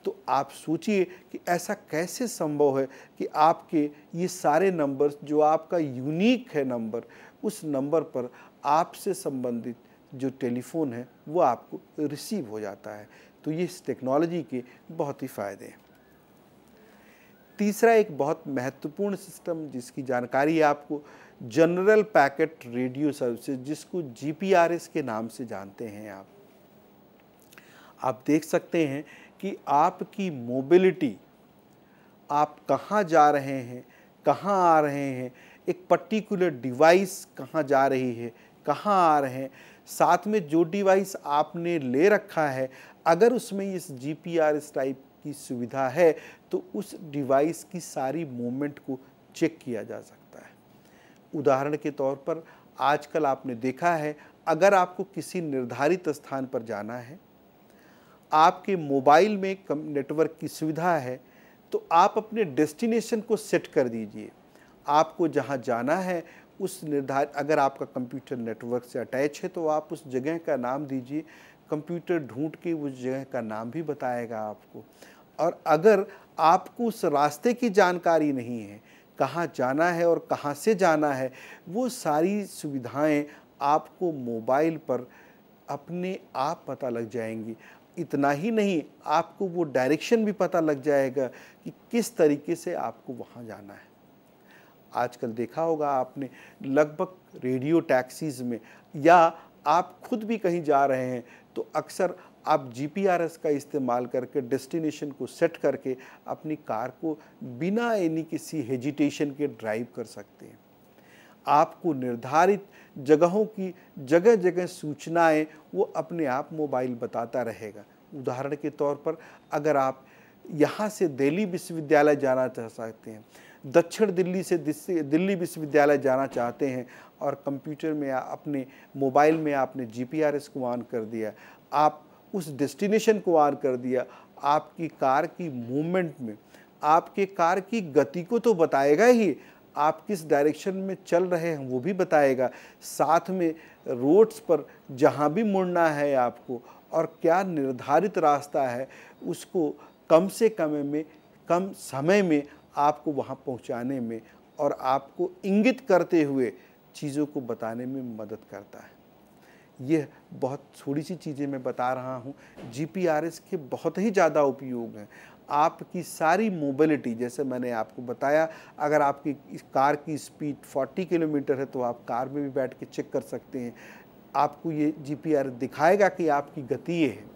तो आप सोचिए कि ऐसा कैसे संभव है कि आपके ये सारे नंबर्स जो आपका यूनिक है नंबर, उस नंबर पर आपसे संबंधित जो टेलीफोन है वो आपको रिसीव हो जाता है। तो ये इस टेक्नोलॉजी के बहुत ही फ़ायदे हैं। तीसरा एक बहुत महत्वपूर्ण सिस्टम जिसकी जानकारी आपको जनरल पैकेट रेडियो सर्विसेज, जिसको GPRS के नाम से जानते हैं। आप देख सकते हैं कि आपकी मोबिलिटी, आप कहाँ जा रहे हैं, कहाँ आ रहे हैं, एक पर्टिकुलर डिवाइस कहाँ जा रही है, कहाँ आ रहे हैं, साथ में जो डिवाइस आपने ले रखा है अगर उसमें इस GPRS टाइप की सुविधा है तो उस डिवाइस की सारी मूवमेंट को चेक किया जा सकता है। उदाहरण के तौर पर आजकल आपने देखा है, अगर आपको किसी निर्धारित स्थान पर जाना है, आपके मोबाइल में नेटवर्क की सुविधा है तो आप अपने डेस्टिनेशन को सेट कर दीजिए। आपको जहां जाना है उस निर्धारित, अगर आपका कंप्यूटर नेटवर्क से अटैच है तो आप उस जगह का नाम दीजिए, कंप्यूटर ढूंढ के उस जगह का नाम भी बताएगा आपको। और अगर आपको उस रास्ते की जानकारी नहीं है, कहाँ जाना है और कहाँ से जाना है, वो सारी सुविधाएं आपको मोबाइल पर अपने आप पता लग जाएंगी। इतना ही नहीं, आपको वो डायरेक्शन भी पता लग जाएगा कि किस तरीके से आपको वहाँ जाना है। आजकल देखा होगा आपने, लगभग रेडियो टैक्सीज़ में, या आप खुद भी कहीं जा रहे हैं तो अक्सर आप जीपीआरएस का इस्तेमाल करके डेस्टिनेशन को सेट करके अपनी कार को बिना एनी किसी हेजिटेशन के ड्राइव कर सकते हैं। आपको निर्धारित जगहों की जगह जगह सूचनाएं वो अपने आप मोबाइल बताता रहेगा। उदाहरण के तौर पर, अगर आप यहाँ से दिल्ली विश्वविद्यालय जाना चाह सकते हैं, दक्षिण दिल्ली से दिल्ली विश्वविद्यालय जाना चाहते हैं, और कंप्यूटर में अपने मोबाइल में आपने जीपीआरएस को ऑन कर दिया, आप उस डेस्टिनेशन को ऑन कर दिया, आपकी कार की मूवमेंट में आपके कार की गति को तो बताएगा ही, आप किस डायरेक्शन में चल रहे हैं वो भी बताएगा, साथ में रोड्स पर जहाँ भी मुड़ना है आपको और क्या निर्धारित रास्ता है उसको कम से कम समय में आपको वहाँ पहुँचाने में और आपको इंगित करते हुए चीज़ों को बताने में मदद करता है। यह बहुत थोड़ी सी चीज़ें मैं बता रहा हूँ, जीपीआरएस के बहुत ही ज़्यादा उपयोग हैं। आपकी सारी मोबिलिटी, जैसे मैंने आपको बताया, अगर आपकी कार की स्पीड 40 किलोमीटर है तो आप कार में भी बैठ के चेक कर सकते हैं। आपको ये जीपीआरएस दिखाएगा कि आपकी गति ये है।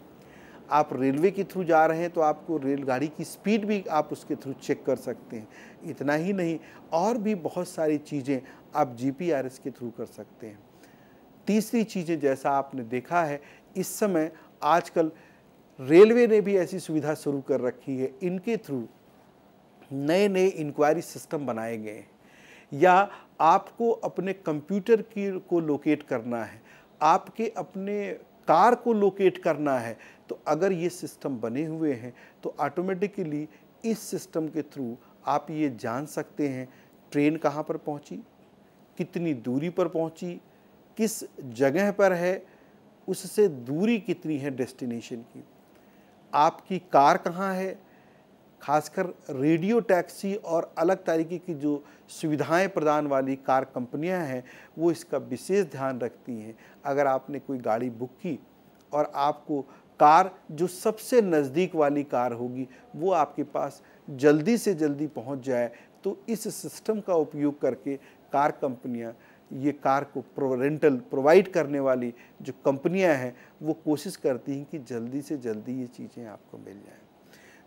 आप रेलवे के थ्रू जा रहे हैं तो आपको रेलगाड़ी की स्पीड भी आप उसके थ्रू चेक कर सकते हैं। इतना ही नहीं, और भी बहुत सारी चीज़ें आप जीपीआरएस के थ्रू कर सकते हैं। तीसरी चीज़ें, जैसा आपने देखा है, इस समय आजकल रेलवे ने भी ऐसी सुविधा शुरू कर रखी है, इनके थ्रू नए नए इंक्वायरी सिस्टम बनाए गए हैं। या आपको अपने कंप्यूटर को लोकेट करना है, आपके अपने कार को लोकेट करना है, तो अगर ये सिस्टम बने हुए हैं तो ऑटोमेटिकली इस सिस्टम के थ्रू आप ये जान सकते हैं ट्रेन कहाँ पर पहुँची, कितनी दूरी पर पहुँची, किस जगह पर है, उससे दूरी कितनी है डेस्टिनेशन की, आपकी कार कहाँ है। खासकर रेडियो टैक्सी और अलग तरीके की जो सुविधाएं प्रदान वाली कार कंपनियां हैं वो इसका विशेष ध्यान रखती हैं। अगर आपने कोई गाड़ी बुक की और आपको कार जो सबसे नज़दीक वाली कार होगी वो आपके पास जल्दी से जल्दी पहुंच जाए, तो इस सिस्टम का उपयोग करके कार कंपनियां, ये कार को रेंटल प्रोवाइड करने वाली जो कंपनियां हैं वो कोशिश करती हैं कि जल्दी से जल्दी ये चीज़ें आपको मिल जाएं।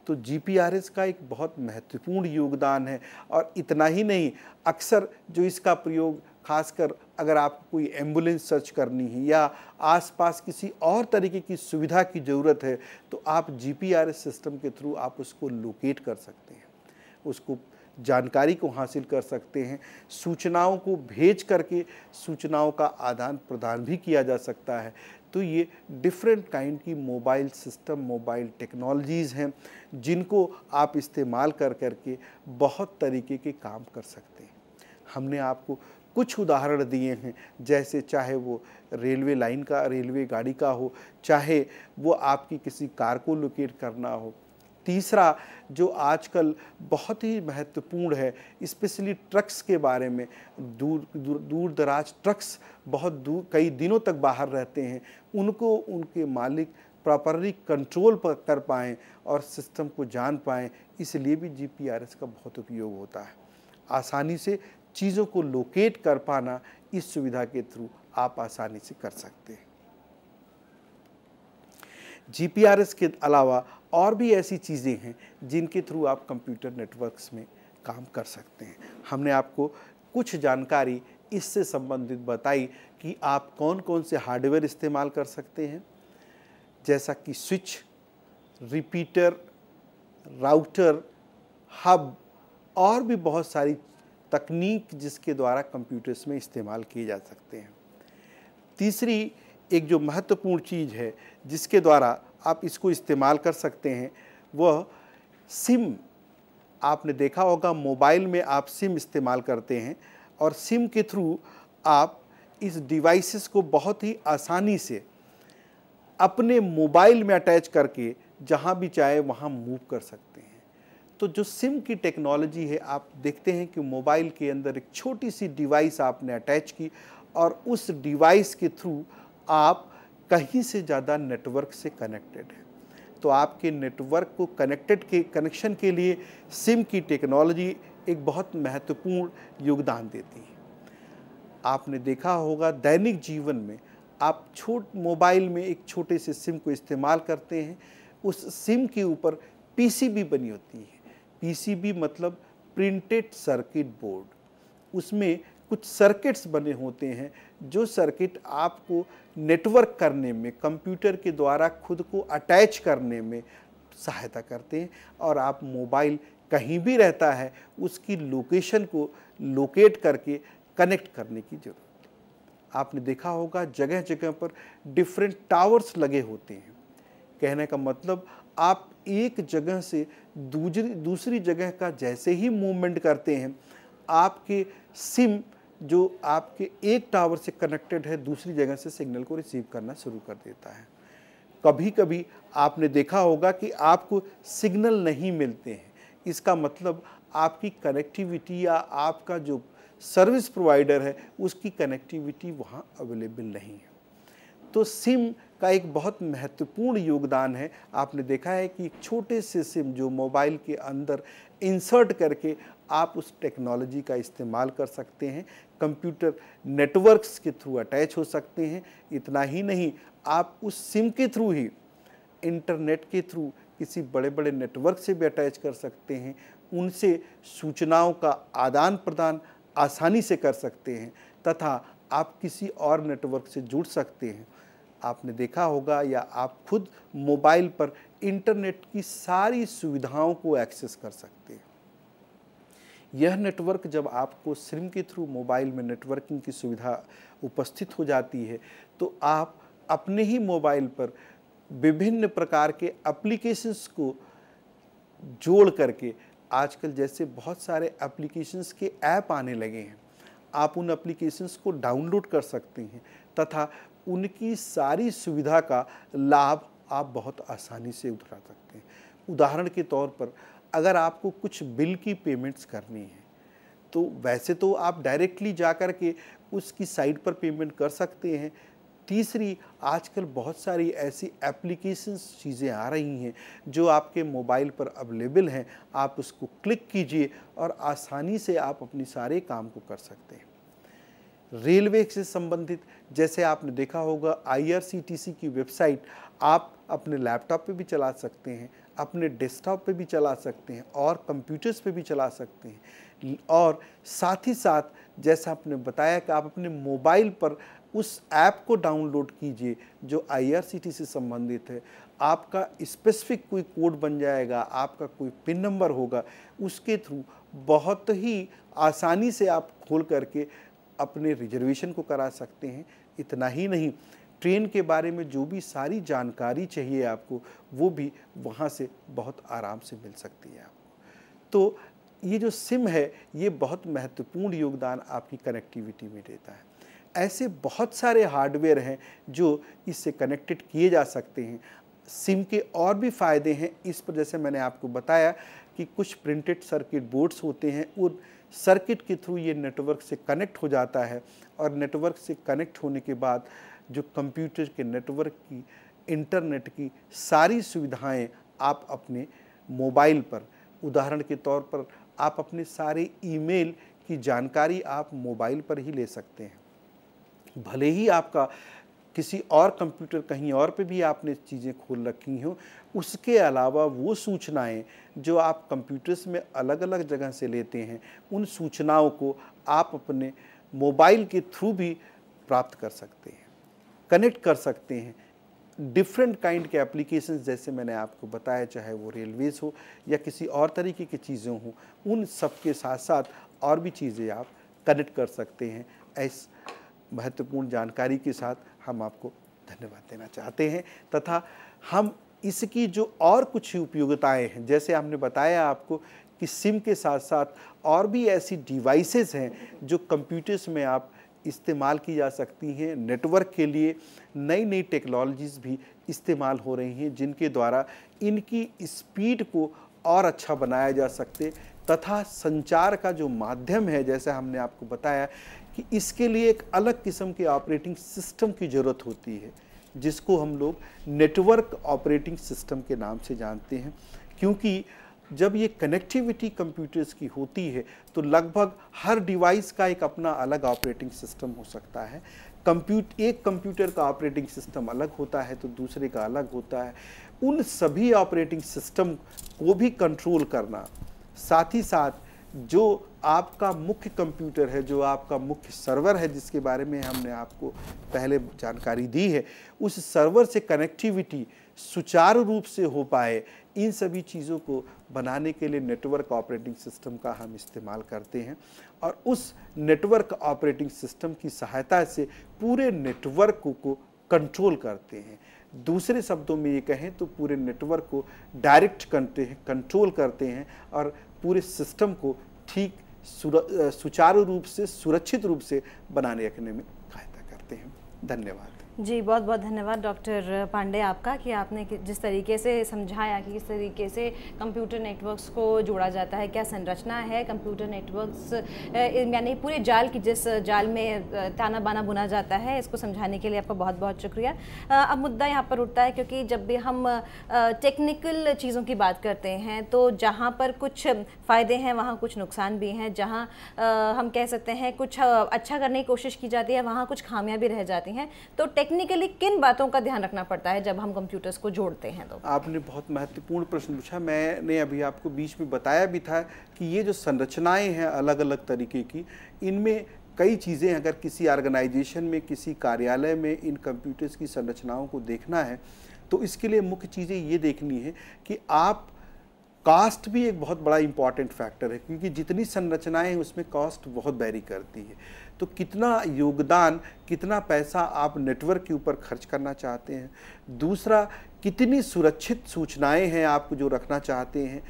तो जीपीआरएस का एक बहुत महत्वपूर्ण योगदान है। और इतना ही नहीं, अक्सर जो इसका प्रयोग, खासकर अगर आपको कोई एम्बुलेंस सर्च करनी है या आसपास किसी और तरीके की सुविधा की ज़रूरत है, तो आप जीपीआरएस सिस्टम के थ्रू आप उसको लोकेट कर सकते हैं, उसको जानकारी को हासिल कर सकते हैं, सूचनाओं को भेज करके सूचनाओं का आदान प्रदान भी किया जा सकता है। तो ये डिफरेंट काइंड की मोबाइल सिस्टम, मोबाइल टेक्नोलॉजीज़ हैं जिनको आप इस्तेमाल कर करके बहुत तरीके के काम कर सकते हैं। हमने आपको कुछ उदाहरण दिए हैं, जैसे चाहे वो रेलवे लाइन का, रेलवे गाड़ी का हो, चाहे वो आपकी किसी कार को लोकेट करना हो। तीसरा जो आजकल बहुत ही महत्वपूर्ण है, स्पेशली ट्रक्स के बारे में, दूर दराज ट्रक्स बहुत दूर कई दिनों तक बाहर रहते हैं, उनको उनके मालिक प्रॉपरली कंट्रोल कर पाएँ और सिस्टम को जान पाएँ, इसलिए भी जीपीआरएस का बहुत उपयोग होता है। आसानी से चीज़ों को लोकेट कर पाना इस सुविधा के थ्रू आप आसानी से कर सकते हैं। जीपीआरएस के अलावा और भी ऐसी चीज़ें हैं जिनके थ्रू आप कंप्यूटर नेटवर्क्स में काम कर सकते हैं। हमने आपको कुछ जानकारी इससे संबंधित बताई कि आप कौन कौन से हार्डवेयर इस्तेमाल कर सकते हैं, जैसा कि स्विच, रिपीटर, राउटर, हब और भी बहुत सारी तकनीक जिसके द्वारा कंप्यूटर्स में इस्तेमाल किए जा सकते हैं। तीसरी एक जो महत्वपूर्ण चीज़ है जिसके द्वारा आप इसको इस्तेमाल कर सकते हैं, वह सिम। आपने देखा होगा मोबाइल में आप सिम इस्तेमाल करते हैं और सिम के थ्रू आप इस डिवाइसेस को बहुत ही आसानी से अपने मोबाइल में अटैच करके जहाँ भी चाहे वहाँ मूव कर सकते हैं। तो जो सिम की टेक्नोलॉजी है, आप देखते हैं कि मोबाइल के अंदर एक छोटी सी डिवाइस आपने अटैच की और उस डिवाइस के थ्रू आप कहीं से ज़्यादा नेटवर्क से कनेक्टेड हैं। तो आपके नेटवर्क को कनेक्शन के लिए सिम की टेक्नोलॉजी एक बहुत महत्वपूर्ण योगदान देती है। आपने देखा होगा दैनिक जीवन में आप मोबाइल में एक छोटे से सिम को इस्तेमाल करते हैं, उस सिम के ऊपर पीसीबी बनी होती है। पीसीबी मतलब प्रिंटेड सर्किट बोर्ड। उसमें कुछ सर्किट्स बने होते हैं, जो सर्किट आपको नेटवर्क करने में, कंप्यूटर के द्वारा खुद को अटैच करने में सहायता करते हैं और आप मोबाइल कहीं भी रहता है उसकी लोकेशन को लोकेट करके कनेक्ट करने की ज़रूरत है। आपने देखा होगा जगह जगह पर डिफरेंट टावर्स लगे होते हैं। कहने का मतलब आप एक जगह से दूसरी जगह का जैसे ही मूवमेंट करते हैं, आपके सिम जो आपके एक टावर से कनेक्टेड है दूसरी जगह से सिग्नल को रिसीव करना शुरू कर देता है। कभी कभी आपने देखा होगा कि आपको सिग्नल नहीं मिलते हैं, इसका मतलब आपकी कनेक्टिविटी या आपका जो सर्विस प्रोवाइडर है उसकी कनेक्टिविटी वहाँ अवेलेबल नहीं है। तो सिम का एक बहुत महत्वपूर्ण योगदान है। आपने देखा है कि एक छोटे से सिम जो मोबाइल के अंदर इंसर्ट करके आप उस टेक्नोलॉजी का इस्तेमाल कर सकते हैं, कंप्यूटर नेटवर्क्स के थ्रू अटैच हो सकते हैं। इतना ही नहीं, आप उस सिम के थ्रू ही इंटरनेट के थ्रू किसी बड़े बड़े नेटवर्क से भी अटैच कर सकते हैं, उनसे सूचनाओं का आदान प्रदान आसानी से कर सकते हैं तथा आप किसी और नेटवर्क से जुड़ सकते हैं। आपने देखा होगा या आप खुद मोबाइल पर इंटरनेट की सारी सुविधाओं को एक्सेस कर सकते हैं। यह नेटवर्क जब आपको सिम के थ्रू मोबाइल में नेटवर्किंग की सुविधा उपस्थित हो जाती है तो आप अपने ही मोबाइल पर विभिन्न प्रकार के एप्लीकेशंस को जोड़ करके, आजकल जैसे बहुत सारे एप्लीकेशंस के ऐप आने लगे हैं, आप उन एप्लीकेशंस को डाउनलोड कर सकते हैं तथा उनकी सारी सुविधा का लाभ आप बहुत आसानी से उठा सकते हैं। उदाहरण के तौर पर अगर आपको कुछ बिल की पेमेंट्स करनी है तो वैसे तो आप डायरेक्टली जाकर के उसकी साइट पर पेमेंट कर सकते हैं। तीसरी, आजकल बहुत सारी ऐसी एप्लीकेशंस चीज़ें आ रही हैं जो आपके मोबाइल पर अवेलेबल हैं, आप उसको क्लिक कीजिए और आसानी से आप अपनी सारे काम को कर सकते हैं। रेलवे से संबंधित जैसे आपने देखा होगा IRCTC की वेबसाइट आप अपने लैपटॉप पे भी चला सकते हैं, अपने डेस्कटॉप पे भी चला सकते हैं और कंप्यूटर्स पे भी चला सकते हैं। और साथ ही साथ जैसा आपने बताया कि आप अपने मोबाइल पर उस ऐप को डाउनलोड कीजिए जो IRCTC से संबंधित है। आपका स्पेसिफिक कोई कोड बन जाएगा, आपका कोई पिन नंबर होगा, उसके थ्रू बहुत ही आसानी से आप खोल करके अपने रिजर्वेशन को करा सकते हैं। इतना ही नहीं, ट्रेन के बारे में जो भी सारी जानकारी चाहिए आपको, वो भी वहाँ से बहुत आराम से मिल सकती है आपको। तो ये जो सिम है ये बहुत महत्वपूर्ण योगदान आपकी कनेक्टिविटी में देता है। ऐसे बहुत सारे हार्डवेयर हैं जो इससे कनेक्टेड किए जा सकते हैं। सिम के और भी फ़ायदे हैं इस पर, जैसे मैंने आपको बताया कि कुछ प्रिंटेड सर्किट बोर्ड्स होते हैं, उन सर्किट के थ्रू ये नेटवर्क से कनेक्ट हो जाता है और नेटवर्क से कनेक्ट होने के बाद जो कंप्यूटर के नेटवर्क की, इंटरनेट की सारी सुविधाएं आप अपने मोबाइल पर, उदाहरण के तौर पर आप अपने सारे ईमेल की जानकारी आप मोबाइल पर ही ले सकते हैं। भले ही आपका किसी और कंप्यूटर कहीं और पे भी आपने चीज़ें खोल रखी हों, उसके अलावा वो सूचनाएं जो आप कंप्यूटर्स में अलग अलग जगह से लेते हैं, उन सूचनाओं को आप अपने मोबाइल के थ्रू भी प्राप्त कर सकते हैं, कनेक्ट कर सकते हैं। डिफरेंट काइंड के एप्लीकेशंस जैसे मैंने आपको बताया, चाहे वो रेलवेज़ हो या किसी और तरीके की चीज़ें हों, उन सब के साथ साथ और भी चीज़ें आप कनेक्ट कर सकते हैं। इस महत्वपूर्ण जानकारी के साथ हम आपको धन्यवाद देना चाहते हैं तथा हम इसकी जो और कुछ उपयोगिताएं हैं, जैसे हमने बताया आपको कि सिम के साथ साथ और भी ऐसी डिवाइसेस हैं जो कंप्यूटर्स में आप इस्तेमाल की जा सकती हैं। नेटवर्क के लिए नई नई टेक्नोलॉजीज़ भी इस्तेमाल हो रही हैं जिनके द्वारा इनकी स्पीड को और अच्छा बनाया जा सकते, तथा संचार का जो माध्यम है, जैसे हमने आपको बताया कि इसके लिए एक अलग किस्म के ऑपरेटिंग सिस्टम की ज़रूरत होती है जिसको हम लोग नेटवर्क ऑपरेटिंग सिस्टम के नाम से जानते हैं। क्योंकि जब ये कनेक्टिविटी कंप्यूटर्स की होती है तो लगभग हर डिवाइस का एक अपना अलग ऑपरेटिंग सिस्टम हो सकता है। एक कंप्यूटर का ऑपरेटिंग सिस्टम अलग होता है तो दूसरे का अलग होता है। उन सभी ऑपरेटिंग सिस्टम को भी कंट्रोल करना, साथ ही साथ जो आपका मुख्य कंप्यूटर है, जो आपका मुख्य सर्वर है जिसके बारे में हमने आपको पहले जानकारी दी है, उस सर्वर से कनेक्टिविटी सुचारू रूप से हो पाए, इन सभी चीज़ों को बनाने के लिए नेटवर्क ऑपरेटिंग सिस्टम का हम इस्तेमाल करते हैं और उस नेटवर्क ऑपरेटिंग सिस्टम की सहायता से पूरे नेटवर्क को कंट्रोल करते हैं। दूसरे शब्दों में ये कहें तो पूरे नेटवर्क को डायरेक्ट कंट्रोल करते हैं और पूरे सिस्टम को ठीक सुचारू रूप से, सुरक्षित रूप से बनाने रखने में सहायता करते हैं। धन्यवाद जी, बहुत बहुत धन्यवाद डॉक्टर पांडे आपका कि आपने जिस तरीके से समझाया कि किस तरीके से कंप्यूटर नेटवर्क्स को जोड़ा जाता है, क्या संरचना है कंप्यूटर नेटवर्क्स, यानी पूरे जाल की जिस जाल में ताना बाना बुना जाता है, इसको समझाने के लिए आपका बहुत बहुत शुक्रिया। अब मुद्दा यहाँ पर उठता है क्योंकि जब भी हम टेक्निकल चीज़ों की बात करते हैं तो जहाँ पर कुछ फ़ायदे हैं वहाँ कुछ नुकसान भी हैं, जहाँ हम कह सकते हैं कुछ अच्छा करने की कोशिश की जाती है वहाँ कुछ खामियां भी रह जाती हैं। तो टेक्निकली किन बातों का ध्यान रखना पड़ता है जब हम कंप्यूटर्स को जोड़ते हैं? तो आपने बहुत महत्वपूर्ण प्रश्न पूछा। मैंने अभी आपको बीच में बताया भी था कि ये जो संरचनाएं हैं अलग अलग तरीके की, इनमें कई चीज़ें, अगर किसी ऑर्गेनाइजेशन में, किसी कार्यालय में इन कंप्यूटर्स की संरचनाओं को देखना है तो इसके लिए मुख्य चीज़ें ये देखनी है कि आप कॉस्ट भी एक बहुत बड़ा इंपॉर्टेंट फैक्टर है, क्योंकि जितनी संरचनाएं हैं उसमें कॉस्ट बहुत वैरी करती है। तो कितना योगदान, कितना पैसा आप नेटवर्क के ऊपर खर्च करना चाहते हैं। दूसरा, कितनी सुरक्षित सूचनाएं हैं आप जो रखना चाहते हैं।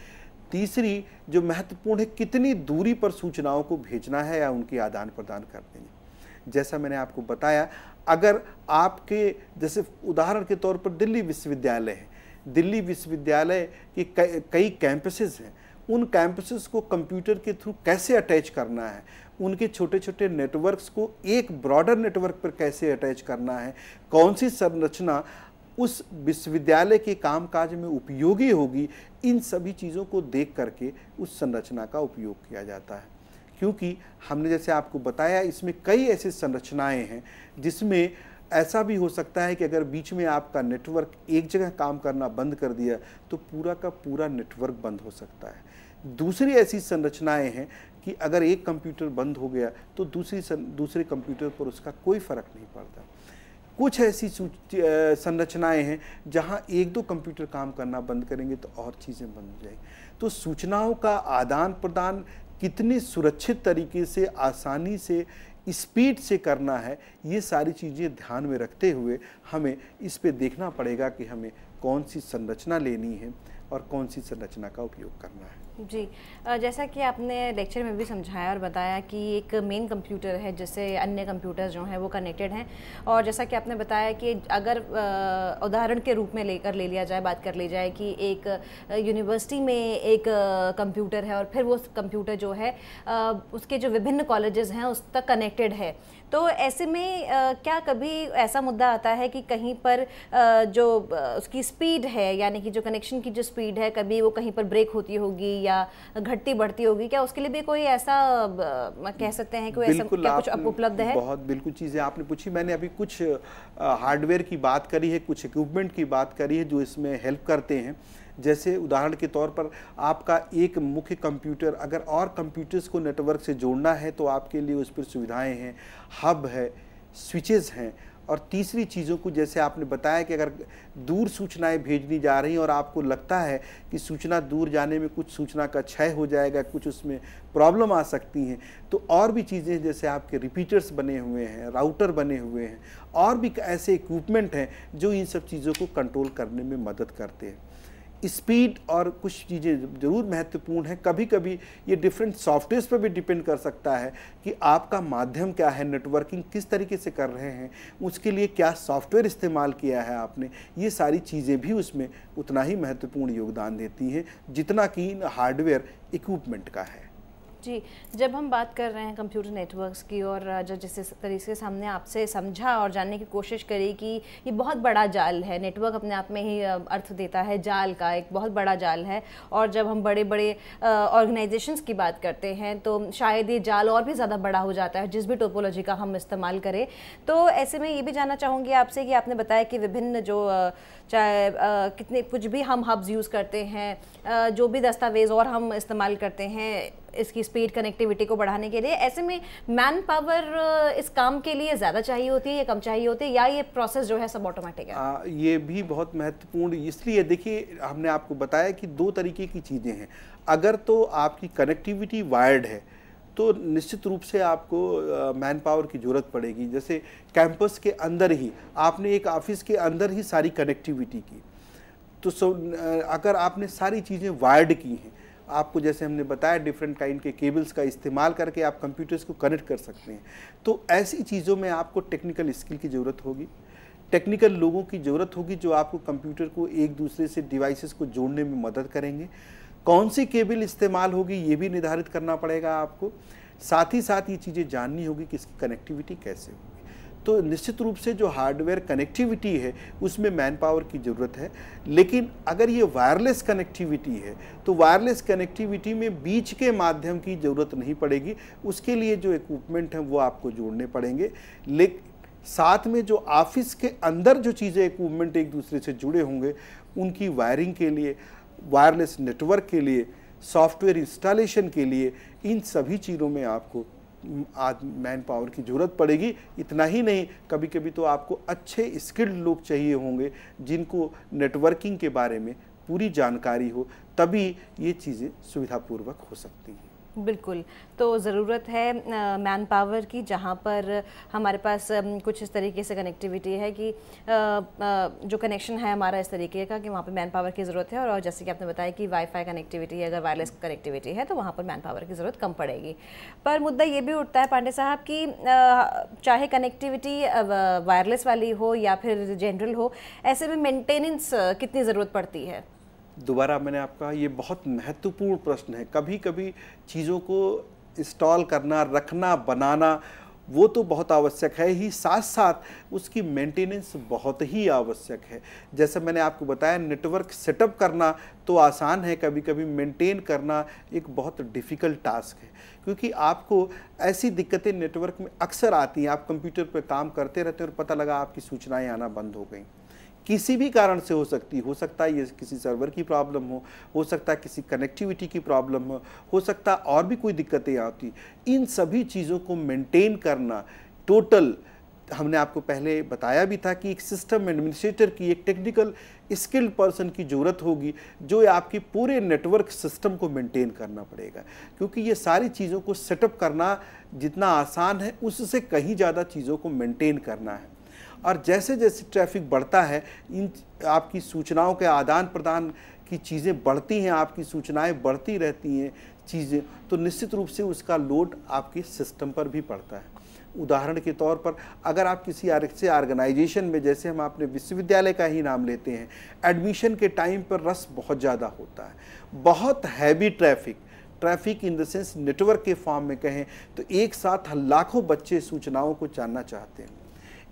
तीसरी जो महत्वपूर्ण है, कितनी दूरी पर सूचनाओं को भेजना है या उनके आदान प्रदान करने हैं। जैसा मैंने आपको बताया, अगर आपके, जैसे उदाहरण के तौर पर दिल्ली विश्वविद्यालय है, दिल्ली विश्वविद्यालय के कई कैंपसेस हैं, उन कैंपसेस को कंप्यूटर के थ्रू कैसे अटैच करना है, उनके छोटे छोटे नेटवर्क्स को एक ब्रॉडर नेटवर्क पर कैसे अटैच करना है, कौन सी संरचना उस विश्वविद्यालय के कामकाज में उपयोगी होगी, इन सभी चीज़ों को देख करके उस संरचना का उपयोग किया जाता है। क्योंकि हमने जैसे आपको बताया, इसमें कई ऐसी संरचनाएं हैं जिसमें ऐसा भी हो सकता है कि अगर बीच में आपका नेटवर्क एक जगह काम करना बंद कर दिया तो पूरा का पूरा नेटवर्क बंद हो सकता है। दूसरी ऐसी संरचनाएं हैं कि अगर एक कंप्यूटर बंद हो गया तो दूसरे कंप्यूटर पर उसका कोई फ़र्क नहीं पड़ता। कुछ ऐसी संरचनाएं हैं जहां एक दो कंप्यूटर काम करना बंद करेंगे तो और चीज़ें बंद हो जाएंगी। तो सूचनाओं का आदान प्रदान कितनी सुरक्षित तरीके से, आसानी से, स्पीड से करना है, ये सारी चीज़ें ध्यान में रखते हुए हमें इस पे देखना पड़ेगा कि हमें कौन सी संरचना लेनी है और कौन सी संरचना का उपयोग करना है। जी, जैसा कि आपने लेक्चर में भी समझाया और बताया कि एक मेन कंप्यूटर है जिससे अन्य कंप्यूटर्स जो हैं वो कनेक्टेड हैं, और जैसा कि आपने बताया कि अगर उदाहरण के रूप में बात कर ली जाए कि एक यूनिवर्सिटी में एक कंप्यूटर है और फिर वो कंप्यूटर जो है उसके जो विभिन्न कॉलेजेस हैं उस तक कनेक्टेड है, तो ऐसे में क्या कभी ऐसा मुद्दा आता है कि कहीं पर जो उसकी स्पीड है, यानी कि जो कनेक्शन की जो स्पीड है, कभी वो कहीं पर ब्रेक होती होगी या घटती बढ़ती होगी? क्या उसके लिए भी कोई ऐसा कह सकते हैं, कोई ऐसा क्या कुछ उपलब्ध है? बहुत बिल्कुल चीज़ें आपने पूछी। मैंने अभी कुछ हार्डवेयर की बात करी है, कुछ इक्विपमेंट की बात करी है जो इसमें हेल्प करते हैं। जैसे उदाहरण के तौर पर आपका एक मुख्य कंप्यूटर अगर और कंप्यूटर्स को नेटवर्क से जोड़ना है तो आपके लिए उस पर सुविधाएं हैं, हब है, स्विचेस हैं। और तीसरी चीज़ों को, जैसे आपने बताया कि अगर दूर सूचनाएं भेजनी जा रही हैं और आपको लगता है कि सूचना दूर जाने में कुछ सूचना का क्षय हो जाएगा, कुछ उसमें प्रॉब्लम आ सकती हैं, तो और भी चीज़ें जैसे आपके रिपीटर्स बने हुए हैं, राउटर बने हुए हैं, और भी ऐसे इक्विपमेंट हैं जो इन सब चीज़ों को कंट्रोल करने में मदद करते हैं। स्पीड और कुछ चीज़ें ज़रूर महत्वपूर्ण हैं। कभी कभी ये डिफरेंट सॉफ्टवेयर्स पर भी डिपेंड कर सकता है कि आपका माध्यम क्या है, नेटवर्किंग किस तरीके से कर रहे हैं, उसके लिए क्या सॉफ्टवेयर इस्तेमाल किया है आपने। ये सारी चीज़ें भी उसमें उतना ही महत्वपूर्ण योगदान देती हैं जितना कि हार्डवेयर इक्विपमेंट का है। जी, जब हम बात कर रहे हैं कंप्यूटर नेटवर्क्स की और जो जिस तरीके से हमने आपसे समझा और जानने की कोशिश करी कि ये बहुत बड़ा जाल है, नेटवर्क अपने आप में ही अर्थ देता है जाल का, एक बहुत बड़ा जाल है। और जब हम बड़े बड़े ऑर्गेनाइजेशंस की बात करते हैं तो शायद ये जाल और भी ज़्यादा बड़ा हो जाता है जिस भी टोपोलॉजी का हम इस्तेमाल करें। तो ऐसे में ये भी जानना चाहूँगी आपसे कि आपने बताया कि विभिन्न जो चाहे कितने कुछ भी हम हब्स यूज़ करते हैं, जो भी दस्तावेज़ और हम इस्तेमाल करते हैं इसकी स्पीड कनेक्टिविटी को बढ़ाने के लिए, ऐसे में मैन पावर इस काम के लिए ज़्यादा चाहिए होती है या कम चाहिए होती है, या ये प्रोसेस जो है सब ऑटोमेटिक है? ये भी बहुत महत्वपूर्ण इसलिए देखिए, हमने आपको बताया कि दो तरीके की चीज़ें हैं। अगर तो आपकी कनेक्टिविटी वायर्ड है तो निश्चित रूप से आपको मैन पावर की ज़रूरत पड़ेगी। जैसे कैंपस के अंदर ही आपने एक ऑफिस के अंदर ही सारी कनेक्टिविटी की, तो अगर आपने सारी चीज़ें वायर्ड की हैं, आपको जैसे हमने बताया डिफरेंट काइंड के केबल्स का इस्तेमाल करके आप कंप्यूटर्स को कनेक्ट कर सकते हैं, तो ऐसी चीज़ों में आपको टेक्निकल स्किल की ज़रूरत होगी, टेक्निकल लोगों की ज़रूरत होगी जो आपको कंप्यूटर को एक दूसरे से डिवाइसेस को जोड़ने में मदद करेंगे। कौन सी केबल इस्तेमाल होगी ये भी निर्धारित करना पड़ेगा आपको। साथ ही साथ ये चीज़ें जाननी होगी कि इसकी कनेक्टिविटी कैसे होगी। तो निश्चित रूप से जो हार्डवेयर कनेक्टिविटी है उसमें मैन पावर की ज़रूरत है, लेकिन अगर ये वायरलेस कनेक्टिविटी है तो वायरलेस कनेक्टिविटी में बीच के माध्यम की ज़रूरत नहीं पड़ेगी। उसके लिए जो इक्विपमेंट हैं वो आपको जोड़ने पड़ेंगे, लेकिन साथ में जो ऑफिस के अंदर जो चीज़ें इक्विपमेंट एक दूसरे से जुड़े होंगे उनकी वायरिंग के लिए, वायरलेस नेटवर्क के लिए, सॉफ्टवेयर इंस्टॉलेशन के लिए, इन सभी चीज़ों में आपको आज मैन पावर की ज़रूरत पड़ेगी। इतना ही नहीं, कभी कभी तो आपको अच्छे स्किल्ड लोग चाहिए होंगे जिनको नेटवर्किंग के बारे में पूरी जानकारी हो, तभी ये चीज़ें सुविधापूर्वक हो सकती हैं। बिल्कुल, तो ज़रूरत है मैन पावर की, जहाँ पर हमारे पास कुछ इस तरीके से कनेक्टिविटी है कि जो कनेक्शन है हमारा इस तरीके का कि वहाँ पे मैन पावर की ज़रूरत है। और जैसे कि आपने बताया कि वाईफाई कनेक्टिविटी, अगर वायरलेस कनेक्टिविटी है तो वहाँ पर मैन पावर की ज़रूरत कम पड़ेगी। पर मुद्दा ये भी उठता है पांडे साहब कि चाहे कनेक्टिविटी वायरलेस वाली हो या फिर जनरल हो, ऐसे में मेंटेनेंस कितनी ज़रूरत पड़ती है? दोबारा मैंने आपका ये बहुत महत्वपूर्ण प्रश्न है। कभी कभी चीज़ों को इंस्टॉल करना, रखना, बनाना वो तो बहुत आवश्यक है ही, साथ साथ उसकी मेंटेनेंस बहुत ही आवश्यक है। जैसे मैंने आपको बताया, नेटवर्क सेटअप करना तो आसान है, कभी कभी मेंटेन करना एक बहुत डिफ़िकल्ट टास्क है, क्योंकि आपको ऐसी दिक्कतें नेटवर्क में अक्सर आती हैं। आप कंप्यूटर पर काम करते रहते हैं और पता लगा आपकी सूचनाएं आना बंद हो गई। किसी भी कारण से हो सकता है ये किसी सर्वर की प्रॉब्लम हो सकता है किसी कनेक्टिविटी की प्रॉब्लम हो सकता है और भी कोई दिक्कतें आती। इन सभी चीज़ों को मेंटेन करना टोटल, हमने आपको पहले बताया भी था कि एक सिस्टम एडमिनिस्ट्रेटर की, एक टेक्निकल स्किल्ड पर्सन की ज़रूरत होगी जो आपके पूरे नेटवर्क सिस्टम को मेंटेन करना पड़ेगा, क्योंकि ये सारी चीज़ों को सेटअप करना जितना आसान है उससे कहीं ज़्यादा चीज़ों को मेंटेन करना है। और जैसे जैसे ट्रैफिक बढ़ता है, इन आपकी सूचनाओं के आदान प्रदान की चीज़ें बढ़ती हैं, आपकी सूचनाएं बढ़ती रहती हैं चीज़ें, तो निश्चित रूप से उसका लोड आपके सिस्टम पर भी पड़ता है। उदाहरण के तौर पर अगर आप किसी अच्छे ऑर्गेनाइजेशन में, जैसे हम अपने विश्वविद्यालय का ही नाम लेते हैं, एडमिशन के टाइम पर रश बहुत ज़्यादा होता है, बहुत heavy traffic in the sense network के फॉर्म में कहें तो एक साथ लाखों बच्चे सूचनाओं को जानना चाहते हैं,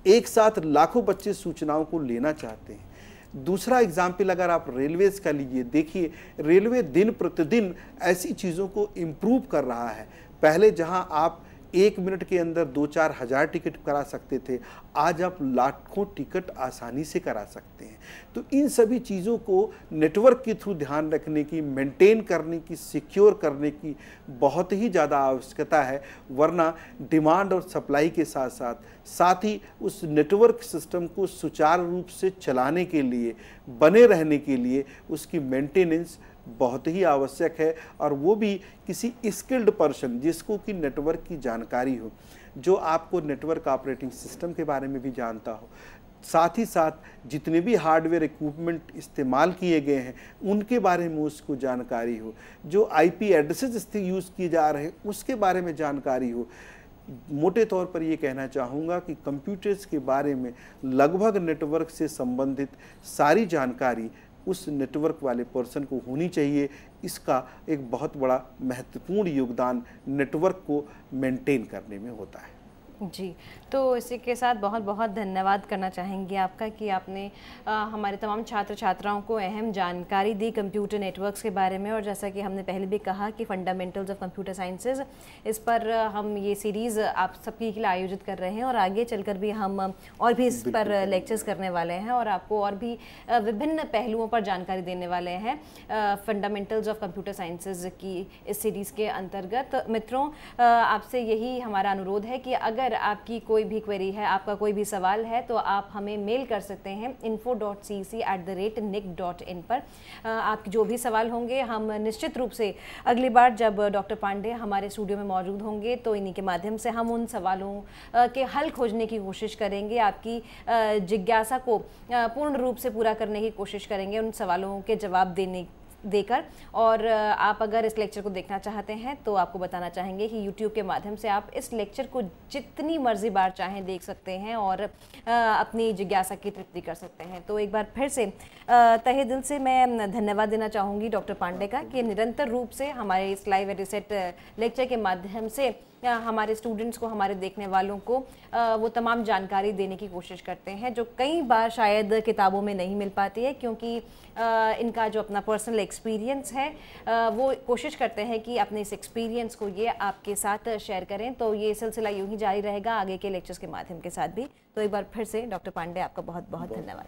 एक साथ लाखों बच्चे सूचनाओं को लेना चाहते हैं। दूसरा एग्जाम्पल अगर आप रेलवेज का लीजिए, देखिए रेलवे दिन प्रतिदिन ऐसी चीज़ों को इम्प्रूव कर रहा है। पहले जहां आप 1 मिनट के अंदर 2-4 हज़ार टिकट करा सकते थे, आज आप लाखों टिकट आसानी से करा सकते हैं। तो इन सभी चीज़ों को नेटवर्क के थ्रू ध्यान रखने की, मेंटेन करने की, सिक्योर करने की बहुत ही ज़्यादा आवश्यकता है, वरना डिमांड और सप्लाई के साथ ही उस नेटवर्क सिस्टम को सुचारू रूप से चलाने के लिए, बने रहने के लिए उसकी मेंटेनेंस बहुत ही आवश्यक है। और वो भी किसी स्किल्ड पर्सन जिसको कि नेटवर्क की जानकारी हो, जो आपको नेटवर्क ऑपरेटिंग सिस्टम के बारे में भी जानता हो, साथ ही साथ जितने भी हार्डवेयर इक्विपमेंट इस्तेमाल किए गए हैं उनके बारे में उसको जानकारी हो, जो आईपी एड्रेसेस यूज़ किए जा रहे हैं उसके बारे में जानकारी हो। मोटे तौर पर ये कहना चाहूँगा कि कंप्यूटर्स के बारे में लगभग नेटवर्क से संबंधित सारी जानकारी उस नेटवर्क वाले पर्सन को होनी चाहिए। इसका एक बहुत बड़ा महत्वपूर्ण योगदान नेटवर्क को मेंटेन करने में होता है। जी, तो इसी के साथ बहुत बहुत धन्यवाद करना चाहेंगे आपका कि आपने हमारे तमाम छात्र छात्राओं को अहम जानकारी दी कंप्यूटर नेटवर्क्स के बारे में। और जैसा कि हमने पहले भी कहा कि फंडामेंटल्स ऑफ कंप्यूटर साइंसेज, इस पर हम ये सीरीज़ आप सबके लिए आयोजित कर रहे हैं और आगे चलकर भी हम और भी इस पर लेक्चर्स करने वाले हैं और आपको और भी विभिन्न पहलुओं पर जानकारी देने वाले हैं फंडामेंटल्स ऑफ कंप्यूटर साइंसेज की इस सीरीज़ के अंतर्गत। मित्रों, आपसे यही हमारा अनुरोध है कि अगर आपकी कोई भी क्वेरी है, आपका कोई भी सवाल है, तो आप हमें मेल कर सकते हैं info.cc@nic.in पर। आपके जो भी सवाल होंगे हम निश्चित रूप से अगली बार जब डॉक्टर पांडे हमारे स्टूडियो में मौजूद होंगे तो इन्हीं के माध्यम से हम उन सवालों के हल खोजने की कोशिश करेंगे, आपकी जिज्ञासा को पूर्ण रूप से पूरा करने की कोशिश करेंगे, उन सवालों के जवाब देकर। और आप अगर इस लेक्चर को देखना चाहते हैं तो आपको बताना चाहेंगे कि YouTube के माध्यम से आप इस लेक्चर को जितनी मर्जी बार चाहें देख सकते हैं और अपनी जिज्ञासा की तृप्ति कर सकते हैं। तो एक बार फिर से तहे दिल से मैं धन्यवाद देना चाहूँगी डॉक्टर पांडे का कि निरंतर रूप से हमारे इस लाइव एडुसेट लेक्चर के माध्यम से हमारे स्टूडेंट्स को, हमारे देखने वालों को वो तमाम जानकारी देने की कोशिश करते हैं जो कई बार शायद किताबों में नहीं मिल पाती है, क्योंकि इनका जो अपना पर्सनल एक्सपीरियंस है वो कोशिश करते हैं कि अपने इस एक्सपीरियंस को ये आपके साथ शेयर करें। तो ये सिलसिला यूं ही जारी रहेगा आगे के लेक्चर्स के माध्यम के साथ भी। तो एक बार फिर से डॉक्टर पांडे आपका बहुत बहुत धन्यवाद।